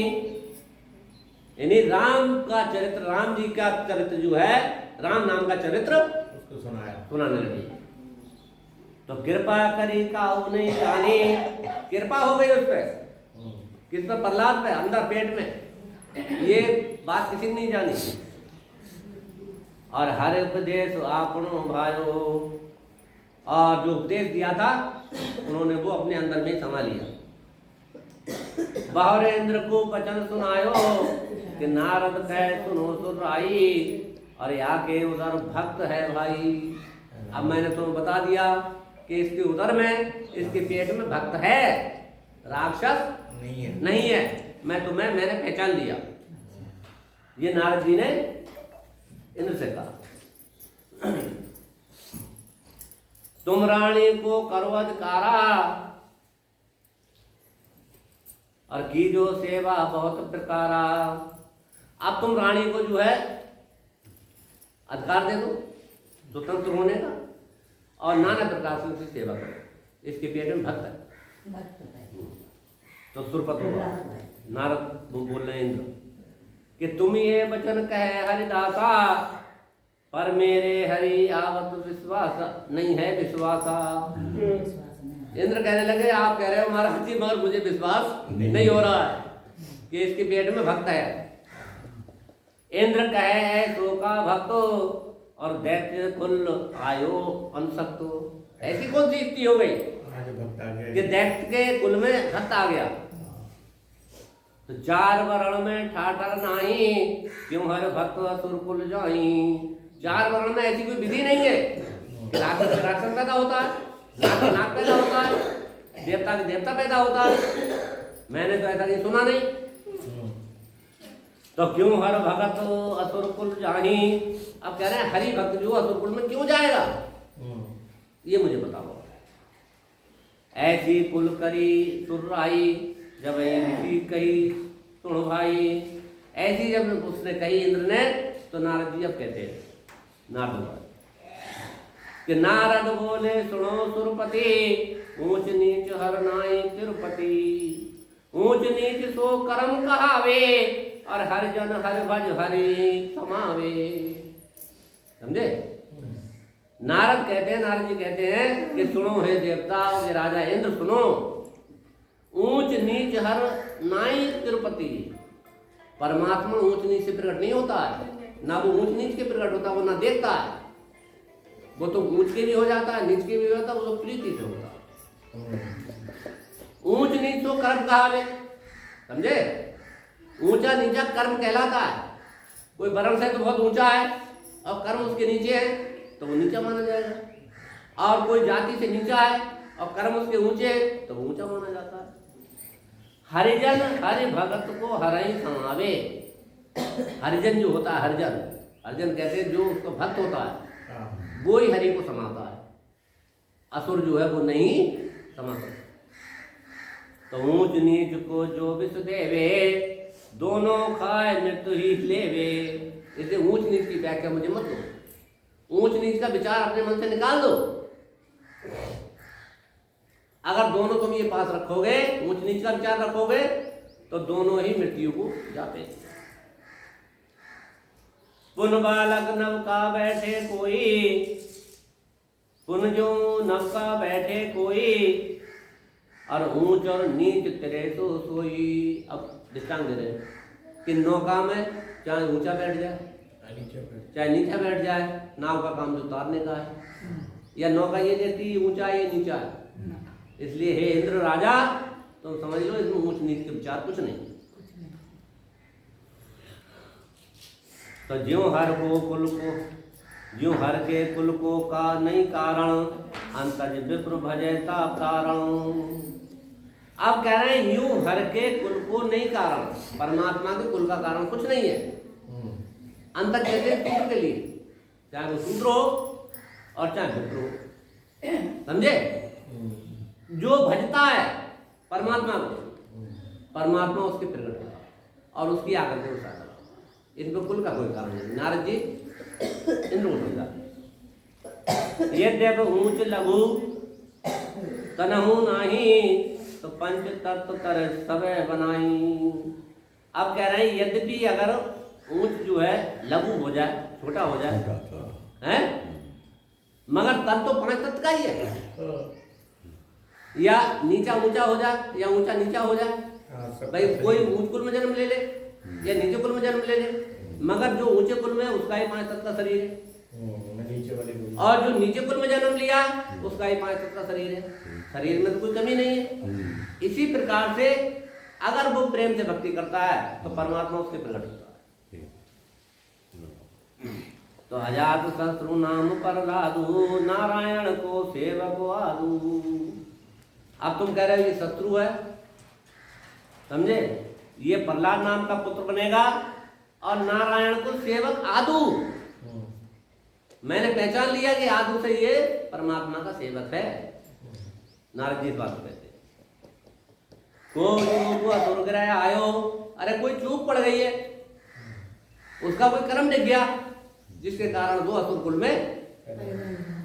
यानी राम का चरित्र, राम जी का चरित्र जो है, राम नाम का चरित्र उसको सुनाया। सुनाने लगी। तो कृपा करी काऊ नहीं जानी, कृपा हो गई उस पर, किस पर? प्रहलाद पे, अंदर पेट में। ये बात किसी ने नहीं जानी। और हर उपदेश आपनो भायो, और जो उपदेश दिया था उन्होंने वो अपने अंदर में समा लिया। बाहर इंद्र को वचन सुनायो कि नारद कह सुनो सुराई, और यहाँ के उधर भक्त है भाई। अब मैंने तुम्हें बता दिया कि इसके उधर में, इसके पेट में भक्त है, राक्षस नहीं है। मैंने पहचान लिया। ये नारद जी ने इंद्र से कहा। तुम रानी को करो अधिकारा, और की जो सेवा बहुत प्रकारा। अब तुम रानी को जो है अधिकार दे दो स्वतंत्र होने का, और नाना प्रकार से उसकी सेवा करो। इसके पेट में भक्त है। तो सुरपत होगा। नारद वो बोल रहे हैं इंद्र कि तुम ये वचन कहे हरिदासा, पर मेरे हरि आवत विश्वास नहीं है विश्वासा। इंद्र कहने लगे आप कह रहे हो हमारा हंसी, मगर मुझे विश्वास नहीं हो रहा है कि इसके पेट में भक्त है। इंद्र कहे सो का भक्तो, और दैत्य कुल आयो अनसक्तो। ऐसी कौन सी स्थिति हो गई कि दैत्य के कुल में भक्त आ गया? तो चार वर्ण में ठाठर नाही, क्यों हर भक्त असुर कुल जाई। चार वर्ण में ऐसी कोई विधि नहीं है कि राक्षस राक्षस पैदा होता है, नाग का नाग पैदा होता है, देवता का देवता पैदा होता है। मैंने तो ऐसा नहीं सुना नहीं। तो क्यों हर भगत असुर कुल जाही। अब कह रहे हैं हरि भक्त जो असुर कुल में क्यों जाएगा, ये मुझे बताओ। ऐसी कुल करी सुराई, जब ऐसी कही सुनो भाई। ऐसी जब उसने कही इंद्र ने, तो नारद जी अब कहते हैं, नारद कि नारद बोले सुनो सुरपति, ऊंच नीच हर नाई तिरुपति। ऊंच नीच सो कर्म कहावे, और हर जन हर भज हरि समावे। समझे? नारद कहते हैं, नारद जी कहते हैं कि सुनो हे देवता, हे राजा इंद्र सुनो। ऊंच नीच हर नाई तिरुपति। परमात्मा ऊंच नीच से प्रकट नहीं होता है, ना वो ऊंच नीच के प्रकट होता है, वो ना देखता है। वो तो ऊंच के भी हो जाता है, नीच के भी हो जाता है, वो तो प्रीति से होता है। ऊंच नीच तो कर्म कहावे। समझे? ऊंचा नीचा कर्म कहलाता है। कोई वर्ण से तो बहुत ऊंचा है और कर्म उसके नीचे है, तो वो नीचा माना जाएगा। और कोई जाति से नीचा है और कर्म उसके ऊंचे है, तो वो ऊंचा माना जाता है। हरिजन हरि भगत को हरई समावे। हरिजन जो होता है, हरिजन कहते हैं जो उसका भक्त होता है, वो ही हरि को समाता है। असुर जो है वो नहीं समाता। तो ऊंच नीच को जो विष देवे, दोनों खाए मृत्यु ही लेवे। इसे ऊंच नीच की व्याख्या मुझे मत दो। ऊंच नीच का विचार अपने मन से निकाल दो। अगर दोनों तुम ये पास रखोगे, ऊंच नीच का विचार रखोगे, तो दोनों ही मृत्यु को जाते हैं। पुन बालक नव का बैठे कोई, पुन जो नव का बैठे कोई, और ऊंच और नीच तेरे तो सोई। अब दृष्टांत दे रहे कि नौका में चाहे ऊंचा बैठ जाए चाहे नीचा बैठ जाए, नाव का काम जो उतारने का है, या नौका ये देखती है ऊंचा ये नीचा है। इसलिए हे इंद्र राजा, तुम समझ लो इसमें ऊंच नीच के विचार कुछ नहीं। तो ज्यों हर को कुल को, ज्यों हर के कुल को का नहीं कारण, अंतज विप्र भजता कारण। अब कह रहे हैं यूं हर के कुल को नहीं कारण, परमात्मा के कुल का कारण कुछ नहीं है। अंतर कहते हैं शूद्र के लिए, चाहे वो शूद्र हो और चाहे विप्र हो। समझे? जो भजता है परमात्मा को, परमात्मा उसके प्रकट होगा और उसकी आकर के उठा। इनमें कुल का कोई कारण नहीं। नारद जी इंद्र को समझा। यद्यप ऊंच लघु तनहु नाही, तो पंच तत्व कर सबे बनाई। अब कह रहे हैं यद्यपि अगर ऊंच जो है लघु हो जाए, छोटा हो जाए, हैं, मगर तन तो 5 तत्व का ही है। या नीचा ऊंचा हो जाए या ऊंचा नीचा हो जाए, भाई कोई ऊंच कुल में जन्म ले ले या नीचे कुल में जन्म ले ले, मगर जो ऊंचे कुल में है उसका ही 5 तत्व का शरीर है, और जो नीचे कुल में जन्म लिया उसका ही 5 तत्व का शरीर है। शरीर में तो कोई कमी नहीं है। इसी प्रकार से अगर वो प्रेम से भक्ति करता है तो परमात्मा उसके प्रकट होता है। तो अजात शत्रु नाम पर लादू, नारायण को सेवक आदू। अब तुम कह रहे हो ये शत्रु है, समझे, ये प्रहलाद नाम का पुत्र बनेगा और नारायण को सेवक आदू। मैंने पहचान लिया कि आदू से ये परमात्मा का सेवक है। नारद जी इस बात को कहते हैं। को असुर ग्रह आयो, अरे कोई चूक पड़ गई है, उसका कोई कर्म दिख गया जिसके कारण वो असुर कुल में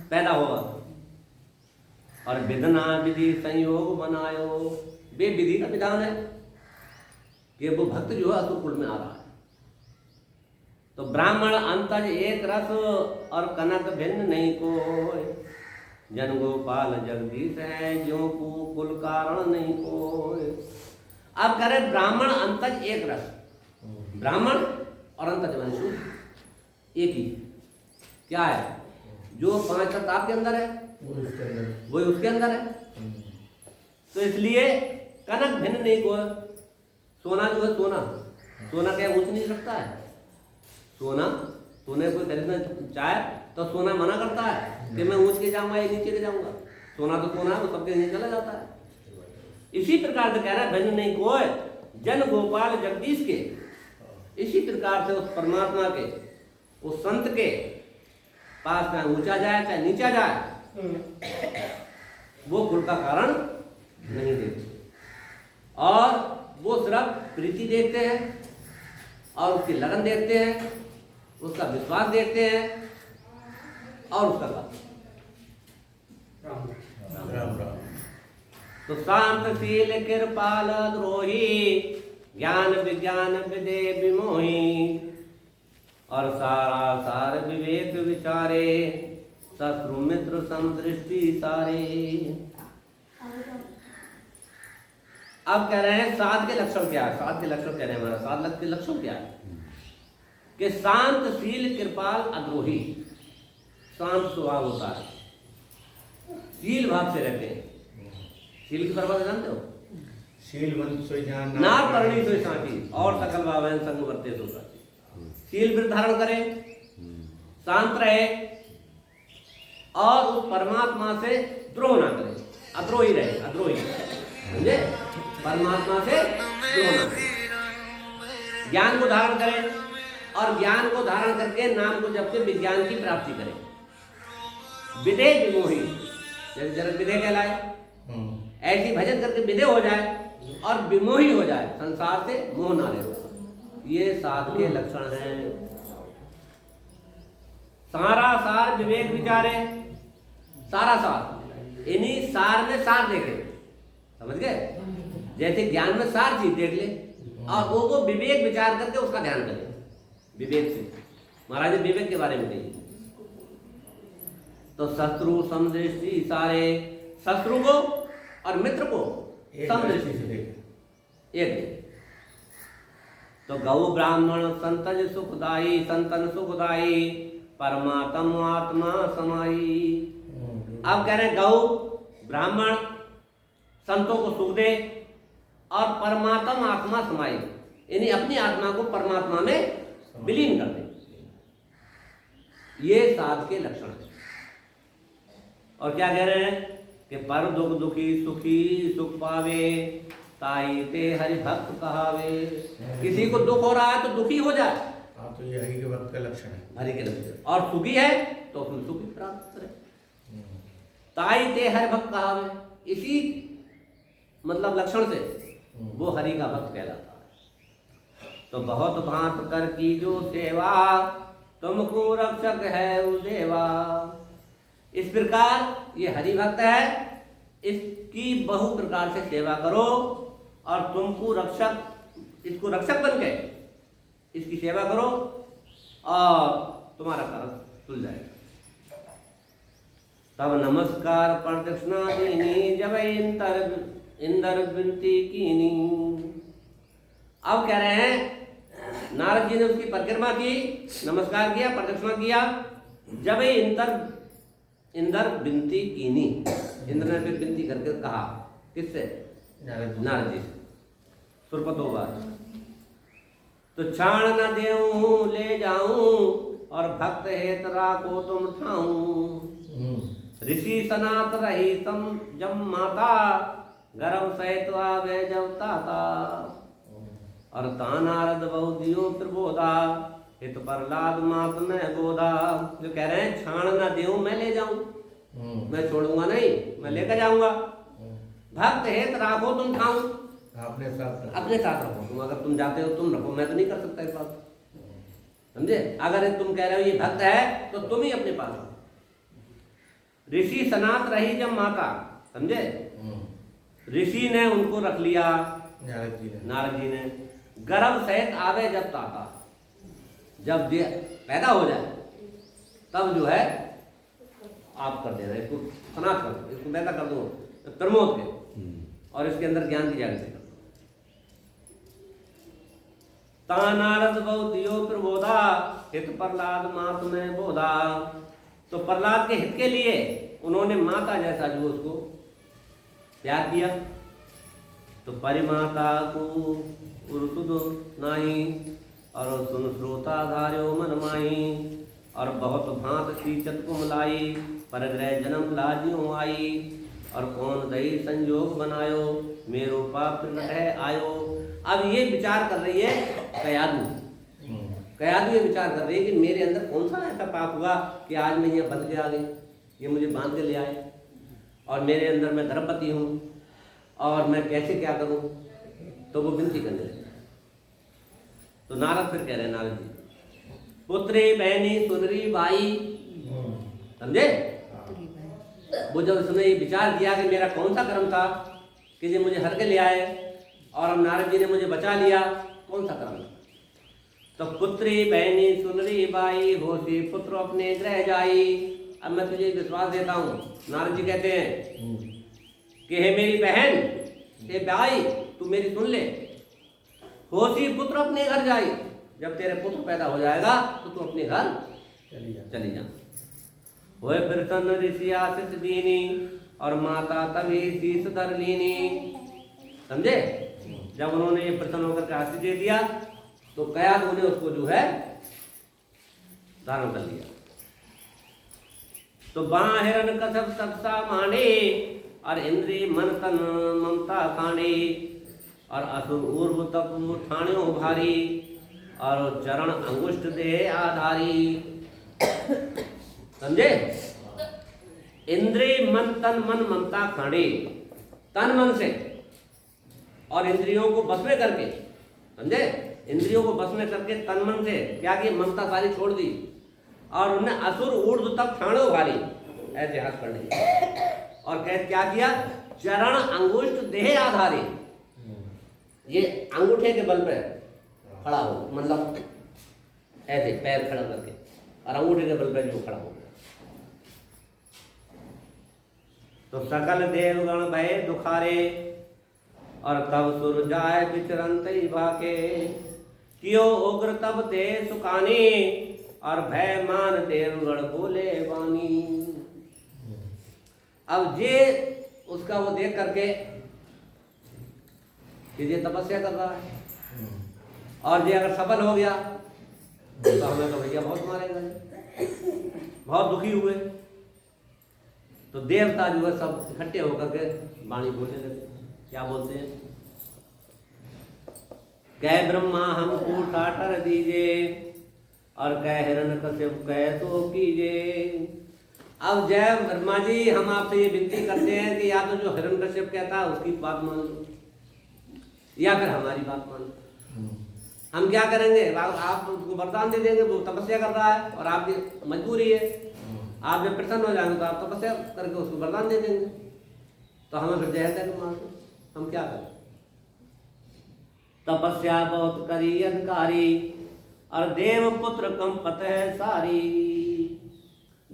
पैदा होगा। और विधना विधि संयोग बनायो, वे विधि का विधान है कि वो भक्त जो है असुर कुल में आ रहा है। तो ब्राह्मण अंतज एक रस और कनक भिन्न नहीं कोय, जन गोपाल जगदीश है ज्यों को कुल कारण नहीं कोय। अब कह रहे ब्राह्मण अंतज एक रस, ब्राह्मण और अंतज माने शुद्ध एक ही। क्या है, जो 5 तत्व आपके अंदर है वही उसके अंदर है। तो इसलिए कनक भिन्न नहीं कोय। सोना जो है सोना, सोना क्या ऊंच नहीं सकता है। सोना तूने कोई खरीदना चाहे तो सोना मना करता है कि मैं ऊंच के जाऊंगा या नीचे के जाऊंगा। सोना तो सोना है, वो सबके नीचे चला जाता है। इसी प्रकार से कह रहा है भिन्न नहीं कोय, जन गोपाल जगदीश के। इसी प्रकार से उस परमात्मा के, उस संत के पास चाहे ऊंचा जाए चाहे नीचा जाए, वो कुल का कारण नहीं देखते, और वो सिर्फ प्रीति देखते हैं और उसकी लगन देखते हैं, उसका विश्वास देखते हैं और उसका काम। तो शांतशील कृपाल द्रोही, ज्ञान विज्ञान विदे विमोही, और सारा सार विवेक विचारे, शत्रु मित्र समदृष्टि सारे। अब कह रहे हैं साध के लक्षण क्या है। साध के लक्षण कह रहे हैं, हमारा साध के लक्षण क्या है कि शांतशील कृपाल अद्रोही। शांत स्वभाव होता है, शील भाव से रहते हैं। शील की परिभाषा जानते हो? शीलवंत सोई जान नार परणी सोई साथी, और सकल भावैन संग वर्ते सो साथी। शील वृत्त धारण करे, शांत रहे और उस परमात्मा से द्रोह ना करे, अद्रोही रहे, अद्रोही समझे, परमात्मा से द्रोह ना करे। ज्ञान को धारण करे और ज्ञान को धारण करके नाम को जप के विज्ञान की प्राप्ति करे। विदे विमोही, जैसे जरक विदे कहलाए, ऐसी भजन करके विदे हो जाए और विमोही हो जाए, संसार से मोह ना रहे। ये साध के लक्षण हैं। सारा सार विवेक विचारे, सारा सार, इन्हीं सार में सार देखे, समझ गए। जैसे ज्ञान में सार चीज देख ले और वो विवेक विचार करके उसका ध्यान करे विवेक से। महाराज ने विवेक के बारे में कही। तो शत्रु समदृष्टि सारे, शत्रु को और मित्र को समदृष्टि से देखे, एक। तो गौ ब्राह्मण संतन सुखदाई, संतन सुखदाई, परमात्म आत्मा समाई। अब कह रहे हैं गौ ब्राह्मण संतों को सुख दे और परमात्मा आत्मा समाई, यानी अपनी आत्मा को परमात्मा में विलीन कर दे। ये साध के लक्षण है। और क्या कह रहे हैं कि पर दुख दुखी सुखी सुख पावे, ताई ते हरि भक्त कहावे। किसी को दुख हो रहा है तो दुखी हो जाए, तो ये हरि के भक्त का लक्षण है, हरि के लक्षण। और सुखी है तो उसमें सुखी प्राप्त करे। ताई ते हरि भक्त कहावे, इसी मतलब लक्षण से वो हरि का भक्त कहलाता है। तो बहुत भांत कर की जो सेवा, तुमको रक्षक है उस देवा। इस प्रकार ये हरि भक्त है, इसकी बहु प्रकार से सेवा करो और तुमको रक्षक, इसको रक्षक बन के इसकी सेवा करो और तुम्हारा कार्य खुल जाएगा। तब नमस्कार प्रदक्षिणा दीनी जब इंदर विनती कीनी। अब कह रहे हैं नारद जी ने उसकी परिक्रमा की, नमस्कार किया, प्रदक्षिणा किया। जब इंदर विनती कीनी, इंद्र ने फिर विनती करके कहा, किससे? नारद जी से। सुरपत दो बार। तो छाण न देऊं ले जाऊं और भक्त हेत राखो तुम ठाऊं। ऋषि सनात रही तम जब माता गर्भ सहित आवे जब ताता। और तानारद बहु दियो प्रबोधा हित प्रहलाद मात में बोधा। जो कह रहे हैं छाण ना देऊं मैं ले जाऊं, मैं छोड़ूंगा नहीं, मैं लेकर जाऊंगा। भक्त हेत राखो तुम ठाऊं, अपने साथ रखो तुम। अगर तुम जाते हो तुम रखो, मैं तो नहीं कर सकता इस बात, समझे? अगर तुम कह रहे हो ये भक्त है तो तुम ही अपने पास रखो। ऋषि सनात रही जब माता, समझे? ऋषि ने उनको रख लिया, नारद जी ने। गर्भ सहित आवे जब ताता, जब पैदा हो जाए तब जो है आप कर देना, इसको सनात कर दो, इसको पैदा कर दो प्रमोद के, और इसके अंदर ज्ञान की जागृति कर दो। तानारद बहु दियो प्रबोधा हित प्रहलाद मात में बोधा। तो प्रहलाद के हित के लिए उन्होंने माता जैसा जो उसको प्यार किया। तो परिमाता को उर्सुदो नाही और सुन श्रोता धार्यो मन माही। और बहुत भांत सींचत को मिलाई पर ग्रह जन्म लाजियो आई। और कौन दही संयोग बनायो मेरो पाप है आयो। अब ये विचार कर रही है कयादू ये विचार कर रही है कि मेरे अंदर कौन सा ऐसा पाप हुआ कि आज मैं ये बंध के आ गई, ये मुझे बांध के ले आए, और मेरे अंदर मैं गर्भवती हूँ, और मैं कैसे क्या करूँ। तो वो विनती करने लगे। तो नारद फिर कह रहे हैं, नारद जी पुत्री बहनी सुनरी बाई, समझे? वो जब उसने ये विचार किया कि मेरा कौन सा कर्म था कि ये मुझे हर के ले आए और अब नारद जी ने मुझे बचा लिया, कौन सा कर्म था? तो पुत्री बहनी सुनरी बाई होती पुत्र अपने ग्रह जाई। अब मैं तुझे विश्वास देता हूँ, नारद जी कहते हैं कि हे मेरी बहन, हे भाई, तू मेरी सुन ले। होती पुत्र अपने घर जाई, जब तेरे पुत्र पैदा हो जाएगा तो तू अपने घर चली जा। वह प्रसन्न ऋषि आशीष दीनी और माता तभी शीश धर लीनी। समझे? जब उन्होंने ये प्रसन्न होकर के आशीष दे दिया तो कयादू ने उसको जो है धारण कर लिया। तो बाहिरन कसब सबसा मांडे और इंद्री मन तन ममता कांडे। और असुर उर्व तप ठाण्यो भारी और चरण अंगुष्ठ दे आधारी। समझे? इंद्रिय मन तन मन ममता कांडे, तन मन से और इंद्रियों को बस में करके, समझे? इंद्रियों को बस में करके तन मन से क्या किया, ममता सारी छोड़ दी। और उन्हें असुर ऊर्ध्व तक ठाणो भारी, ऐसे हाथ पढ़ लिया। और क्या किया, चरण अंगुष्ठ देह आधारी, ये अंगूठे के बल पे खड़ा हो, मतलब ऐसे पैर खड़ा करके, और अंगूठे के बल पे जो खड़ा हो। तो सकल देवगण भय दुखारे और तब सुर जाय विचरंत भाके। कियो उग्र तब ते सुकानी और भय मान देवगण बोले वाणी। अब ये उसका वो देख करके कि ये तपस्या कर रहा है और ये अगर सफल हो गया तो हमें तो भैया बहुत मारेगा, बहुत दुखी हुए। तो देवता जो है सब इकट्ठे होकर के वाणी बोलने लगे। क्या बोलते हैं? कह ब्रह्मा हमको ठाठर दीजिए और कह हिरण्यकश्यप कह तो कीजिए। अब जय ब्रह्मा जी, हम आपसे ये विनती करते हैं कि या तो जो हिरण्यकश्यप कहता है उसकी बात मान लो या फिर हमारी बात मान लो। हम क्या करेंगे? आप उसको वरदान दे देंगे, वो तपस्या कर रहा है और आपकी मजबूरी है। आप जब प्रसन्न हो जाएंगे तो आप तपस्या करके उसको वरदान दे देंगे, तो हमें फिर जय तक मान लो, हम क्या करें? तपस्या बहुत करी अधिकारी और देव पुत्र कंपत है सारी।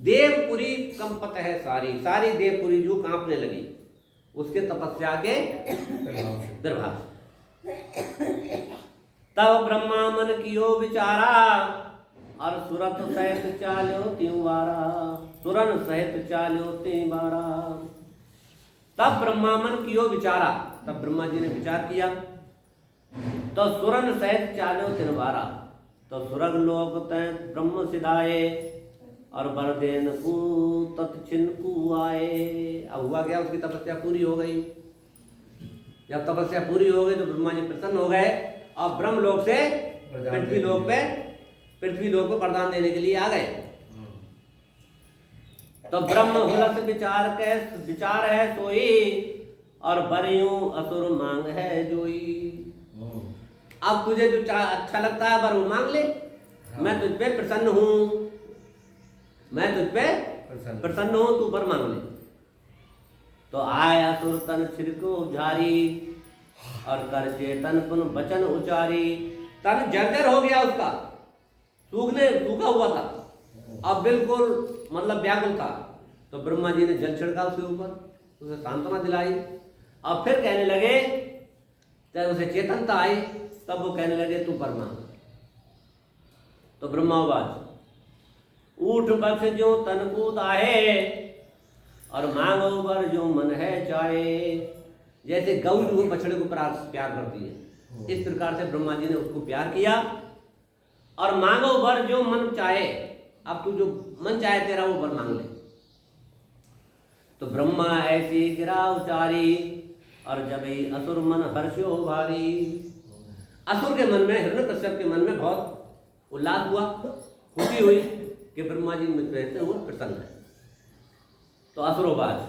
देवपुरी कंपत है सारी, सारी देवपुरी जो कांपने लगी उसके तपस्या के प्रभाव से। तब ब्रह्मा मन कियो विचारा और सुरत सहित चाल्यो त्यों बारा, सुरन सहित चाल्यो त्यों बारा। तब ब्रह्मा मन कियो विचारा, तब ब्रह्मा जी ने विचार किया। तो सुरन सहित चाल्यो त्यों बारा, तो सुरग लोक तय ब्रह्म सिधाए और बरदेन को तत्छिन्कु आए। अब हुआ क्या, उसकी तपस्या पूरी हो गई। जब तपस्या पूरी हो गई तो ब्रह्मा जी प्रसन्न हो गए और ब्रह्मलोक से पृथ्वी लोक को वरदान देने के लिए आ गए। तो ब्रह्म हुलस विचार है सोई और बरियों असुर मांग है जोई। अब तुझे जो अच्छा लगता है वर वो मांग ले, मैं तुझ पे प्रसन्न हूं, मैं तुझ पे प्रसन्न हूं, तू वर मांग ले। तो आया असुर तन छिड़को झारी और कर चेतन पुन वचन उचारी। तन जर्जर हो गया उसका, सूखा हुआ था, अब बिल्कुल मतलब व्याकुल था। तो ब्रह्मा जी ने जल छिड़का उसके ऊपर, उसे सांत्वना दिलाई। अब फिर कहने लगे, जब उसे चेतनता आई तब वो कहने लगे तू वर मांग। तो ब्रह्मावाज ऊठ बख्श जो तन को दाहे और मांगो वर जो मन है चाहे। जैसे गौ जो बछड़े को प्यार करती है, इस प्रकार से ब्रह्मा जी ने उसको प्यार किया और मांगो वर जो मन चाहे। अब तू जो मन चाहे तेरा वो वर मांग ले। तो ब्रह्मा ऐसी गिरा उचारी और जब ही असुर मन हर्षो भारी। असुर के मन में, हिरण्यकश्यप के मन में बहुत उल्लास हुआ, खुशी हुई कि ब्रह्मा जी मुझ रहते हुए प्रसन्न है। तो असुरोवाच,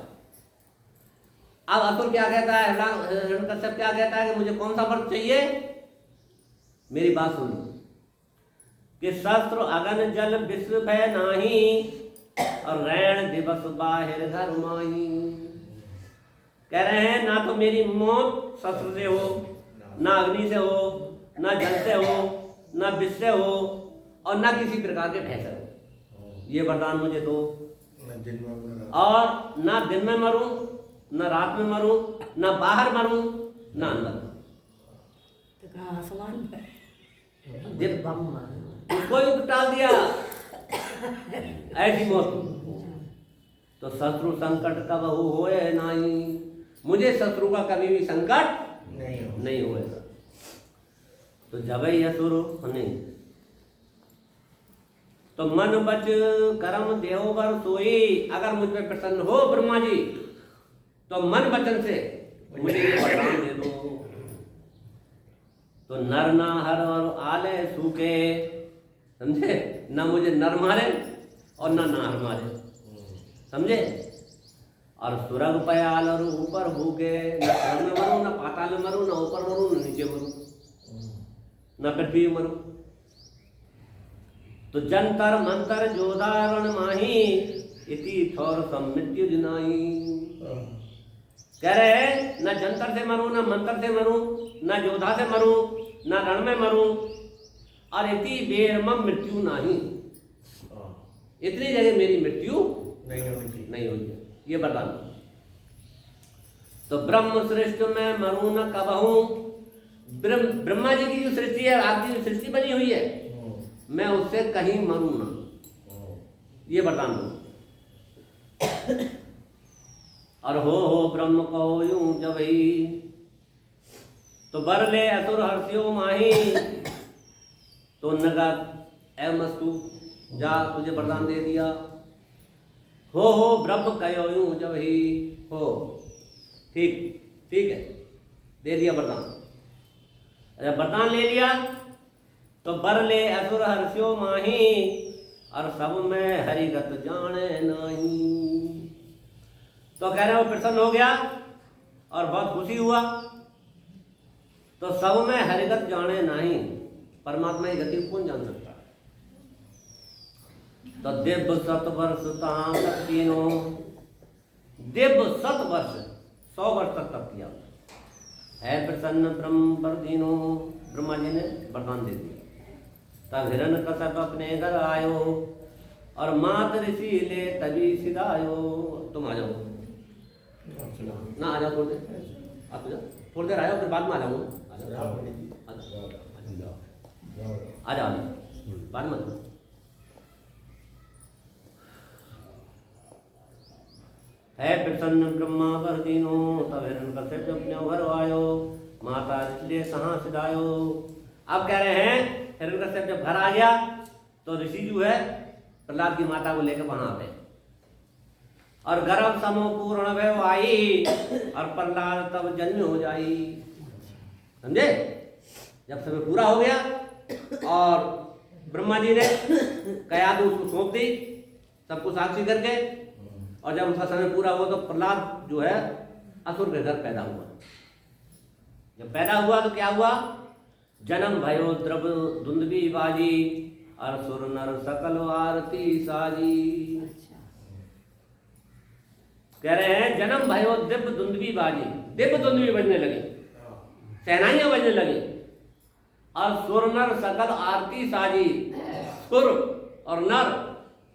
अब असुर क्या कहता है, हिरण्यकश्यप क्या कहता है कि मुझे कौन सा वर चाहिए। मेरी बात सुन कि शस्त्र अगन जल विश्व भय नाही और रैण दिवस बाहिर घर माही। कह रहे हैं ना तो मेरी मौत शस्त्र से हो, ना अग्नि से हो, ना जल से हो, ना विष से हो और ना किसी प्रकार के भय से हो। ये वरदान मुझे दो। और ना दिन में मरूं, ना रात में मरूं, ना बाहर मरूं, ना अंदर। तो कहा आसमान पर उसको ही टाल दिया ऐसी मौत। तो शत्रु संकट कब होए नहीं, मुझे शत्रु का कभी भी संकट नहीं होएगा। तो जब ही असुर नहीं तो मन बच कर्म देहो वर सोई। अगर मुझ पे प्रसन्न हो ब्रह्मा जी तो मन वचन से मुझे ये वरदान दे दो। तो नर ना हर और आले सूखे, समझे, ना मुझे नर मारे और ना नार मारे, समझे। और सुरग पयाल और ऊपर भूखे, न स्वर्ग में मरूं, न पाताल में मरूं, न ऊपर मरूं, न नीचे मरूं, न पृथ्वी में मरूं। तो जंतर मंतर जोधारण माही इति थोर मृत्यु जिनाई। कह रहे हैं न जंतर से मरूं, न मंत्र से मरूं, न जोधा से मरूं, न रण में मरूं और इति बेरमम मृत्यु नहीं। इतनी जगह मेरी मृत्यु नहीं होगी। ये बता दो। तो ब्रह्म सृष्टि में मरूं न कबहूं। ब्रह्मा जी की जो सृष्टि है, आपकी जो सृष्टि बनी हुई है, मैं उससे कहीं मरूं ना, ये बता दो। और हो ब्रह्म कहो यूं जब ही तो बर ले असुर हर्ष्यो माही। तो नगर ए मस्तु जा, तुझे वरदान दे दिया। हो ब्रह्म कहो यूं जब ही हो, ठीक है, दे दिया वरदान। अरे वरदान ले लिया तो बर ले असुर हर्ष्यो माही और सब में हरिगत जाने नहीं। तो कह रहे हैं वो प्रसन्न हो गया और बहुत खुशी हुआ। तो सब में हरिगत जाने नहीं, परमात्मा की गति कौन जान सकता है। तो दिव्य 7 वर्ष ताम तक तीनों, दिव्य 7 वर्ष 100 वर्ष तक तप किया है प्रसन्न ब्रह्म पर दीनो। ब्रह्मा जी ने वरदान दे दिया। तब हिरण्यकश्यप अपने घर आयो और मात ऋषि ले तभी सिधायो। तुम आ जाओ ना, आ जाओ थोड़ी देर, आप तो जाओ थोड़ी देर, आयो फिर बाद में आ जाऊंगा। आ जाओ आ जाओ बाद में। है प्रसन्न ब्रह्मा कर दीनो, तब हिरण्यकश्यप अपने घर आयो, माता इसलिए कहाँ सिधायो। अब कह रहे हैं हिरण्यकश्यप जब घर आ गया तो ऋषि जो है प्रहलाद की माता को लेकर वहां पे, और गर्भ समो पूर्ण भय आई, और प्रहलाद तब जन्म हो जाई। समझे? जब समय पूरा हो गया और ब्रह्मा जी ने कयादू उसको सौंप दी सबको साक्षी करके, और जब उसका समय पूरा हुआ तो प्रहलाद जो है असुर के घर पैदा हुआ। जब पैदा हुआ तो क्या हुआ? जन्म भयो द्रव दुंदवी बाजी, और सुर नर सकल आरती साजी। कह रहे हैं जन्म भयो दिव्य दुंदवी बाजी, दिव्य दुंदवी बजने लगी, सेनाइयां बजने लगी, और सुर नर सकल आरती साजी। सुर और नर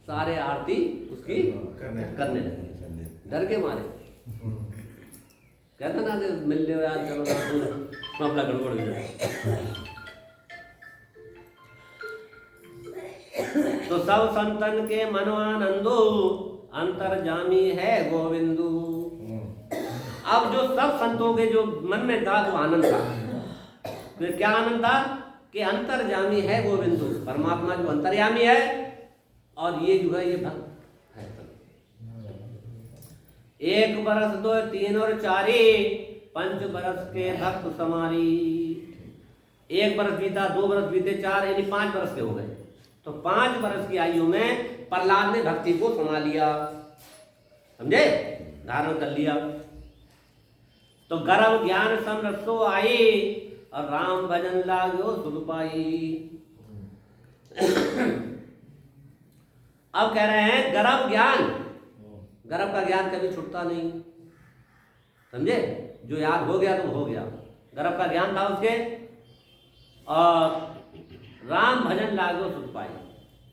सारे आरती उसकी करने लगे, डर के मारे। कहते ना कि मिल ले यार, चलो मामला गड़बड़ हो जाए। तो सब संतन के मनवानंदो, अंतर्जामी है गोविंदु। अब जो सब संतों के जो मन में था वो आनंद था। फिर क्या आनंद था? कि अंतर्जामी है गोविंदु, परमात्मा जो अंतर्यामी है, और ये जो है ये भक्त है। एक बरस दो तीन और चारी, 5 बरस के भक्त समारी। एक बरस बीता, 2 बरस बीते, 4 यानी 5 बरस के हो गए। तो 5 बरस की आयु में प्रहलाद ने भक्ति को संभाल लिया, समझे, धारण कर लिया। तो गर्भ ज्ञान समरसो आई, और राम भजन लागो सुध पाई। अब कह रहे हैं गर्भ ज्ञान, गर्भ का ज्ञान कभी छूटता नहीं, समझे। जो याद हो गया तो हो गया, गर्भ का ज्ञान था उसके। और राम भजन लागो सुध पाई,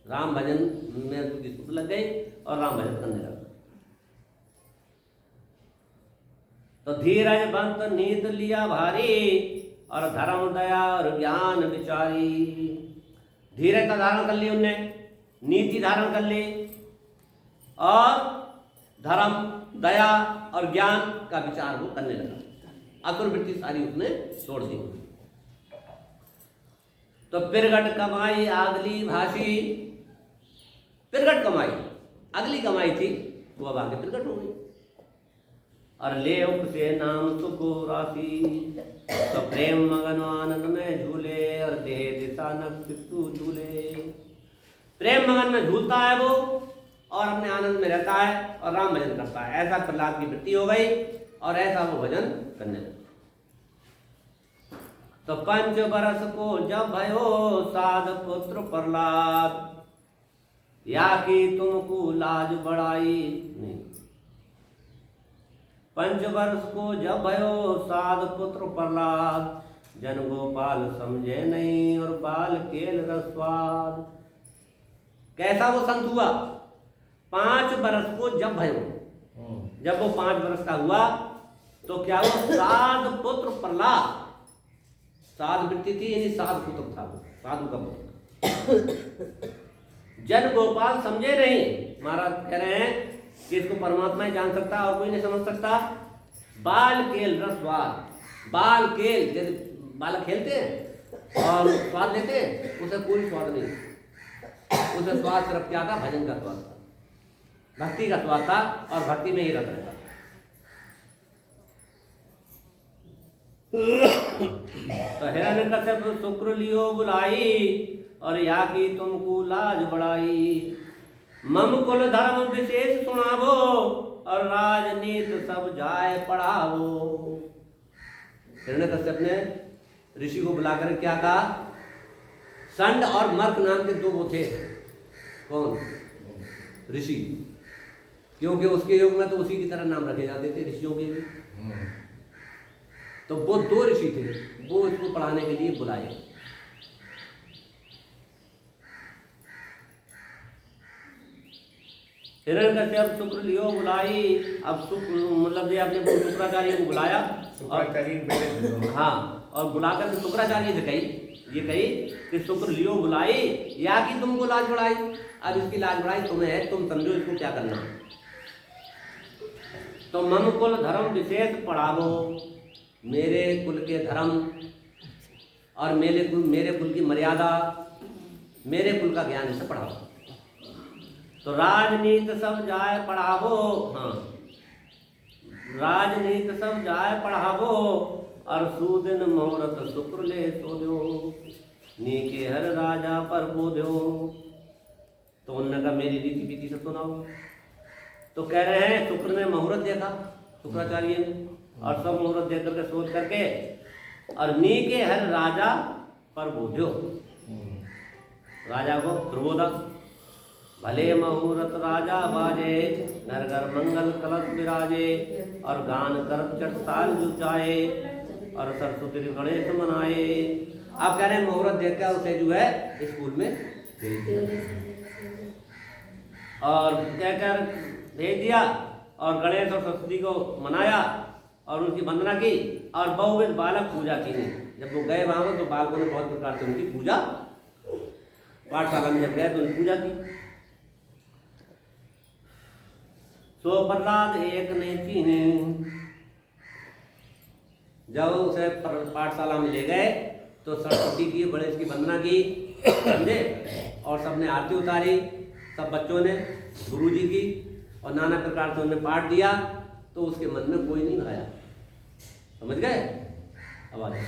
राम भजन में उसकी सुध लग गई और राम भजन करने लगा। तो धीरज बंत नीत लिया भारी, और धर्म दया और ज्ञान विचारी। धीरज का धारण कर लिया उनने, नीति धारण कर ली, और धर्म दया और ज्ञान का विचार वो करने लगा। असुर वृत्ति सारी उसने छोड़ दी। तो पिरगट कमाई आगली भाषी, पिरगट कमाई, अगली कमाई थी वो अब आगे पिरगट हो गई। और ले उपसे नाम सुखो राशि, तो प्रेम मगन आनंद में झूले, और देह दिशा नक्षु झूले। प्रेम मगन में झूलता है वो, और अपने आनंद में रहता है, और राम भजन करता है। ऐसा प्रहलाद की वृत्ति हो गई, और ऐसा वो भजन करने लगा। तो 5 बरस को जब भयो साध पुत्र प्रहलाद, या कि तुमको लाज बढ़ाई नहीं। 5 वर्ष को जब भयो साध पुत्र प्रहलाद, जन गोपाल समझे नहीं, और बाल केल रसवाद। कैसा वो संत हुआ? 5 वर्ष को जब भयो, जब वो 5 वर्ष का हुआ तो क्या हुआ? साध पुत्र प्रहलाद, साध वृत्ति थी यानी साध पुत्र था, साधु का पुत्र। जन गोपाल समझे नहीं। महाराज कह रहे हैं कि इसको परमात्मा ही जान सकता और कोई नहीं समझ सकता। बाल केल रसवाद, बाल केल जैसे बालक खेलते हैं और स्वाद लेते हैं, उसे कोई स्वाद नहीं। उसे स्वाद सिर्फ क्या था? भजन का स्वाद था, भक्ति का स्वाद था, और भक्ति में ही रत रहता। तो हिरण्यकश्यप शुक्र लियो बुलाई, और या की तुमको लाज बढ़ाई। मम कुल धर्म विशेष सुनावो, और राजनीत सब जाए पढ़ावो। हिरण्यकश्यप ने ऋषि को बुलाकर क्या कहा? संड और मर्क नाम के 2 वो थे। कौन? ऋषि। क्योंकि उसके युग में तो उसी की तरह नाम रखे जाते थे ऋषियों के भी। तो वो 2 ऋषि थे, वो इसको पढ़ाने के लिए बुलाए। हिरण्यकश्यप शुक्र लियो बुलाई। अब शुक्र मतलब ये अपने शुक्राचार्य को बुलाया, शुक्राचार्य बेटे थे। हाँ, और बुलाकर के शुक्राचार्य से कही, ये कही कि शुक्र लियो बुलाई या कि तुमको लाज बढ़ाई। अब इसकी लाज बढ़ाई तुम्हें है, तुम समझो इसको क्या करना। तो मम कुल धर्म विशेष पढ़ावो, मेरे कुल के धर्म और मेरे कुल की मर्यादा, मेरे कुल का ज्ञान इसे पढ़ाओ। तो राजनीति सब जाए पढ़ावो, हाँ, राजनीति सब जाए पढ़ावो और सुदिन मुहूर्त शुक्र ले सो दो, नीके हर राजा पर बोध्यो। तो उन्होंने कहा मेरी रीति पीति से सुनाओ। तो कह रहे हैं शुक्र ने मुहूर्त देखा, शुक्राचार्य ने, और सब मुहूर्त देख करके सोच करके और नीके हर राजा पर बोध्यो, राजा को प्रबोधा। भले मुहूर्त राजा बाजे, घर घर मंगल कलश विराजे, और गान कर चट साल जुटाए, और सरस्वती गणेश मनाए। आप कह रहे हैं मुहूर्त देखकर उसे जो है स्कूल में भेज दिया, और कहकर भेज दिया, और गणेश और सरस्वती को मनाया और उनकी वंदना की, और बहुविध बालक पूजा की। जब वो गए वहां तो बालकों ने बहुत प्रकार से उनकी पूजा, पाठशाला में जब गए तो उनकी पूजा की। सो प्रहलाद एक नहीं चीनी, जब उसे पाठशाला में ले गए तो सरस्वती की गणेश की वंदना की, समझे, और सबने आरती उतारी, सब बच्चों ने गुरुजी की, और नाना प्रकार से उन्हें पाठ दिया। तो उसके मन में कोई नहीं आया, समझ गए। अब आ जाओ,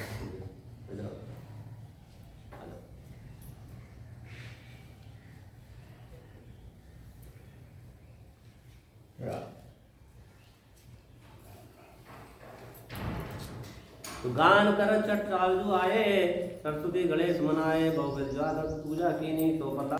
तो गान कर चट चालू आए, सरस्वती गणेश मनाए, बहुविध पूजा की। नहीं तो पता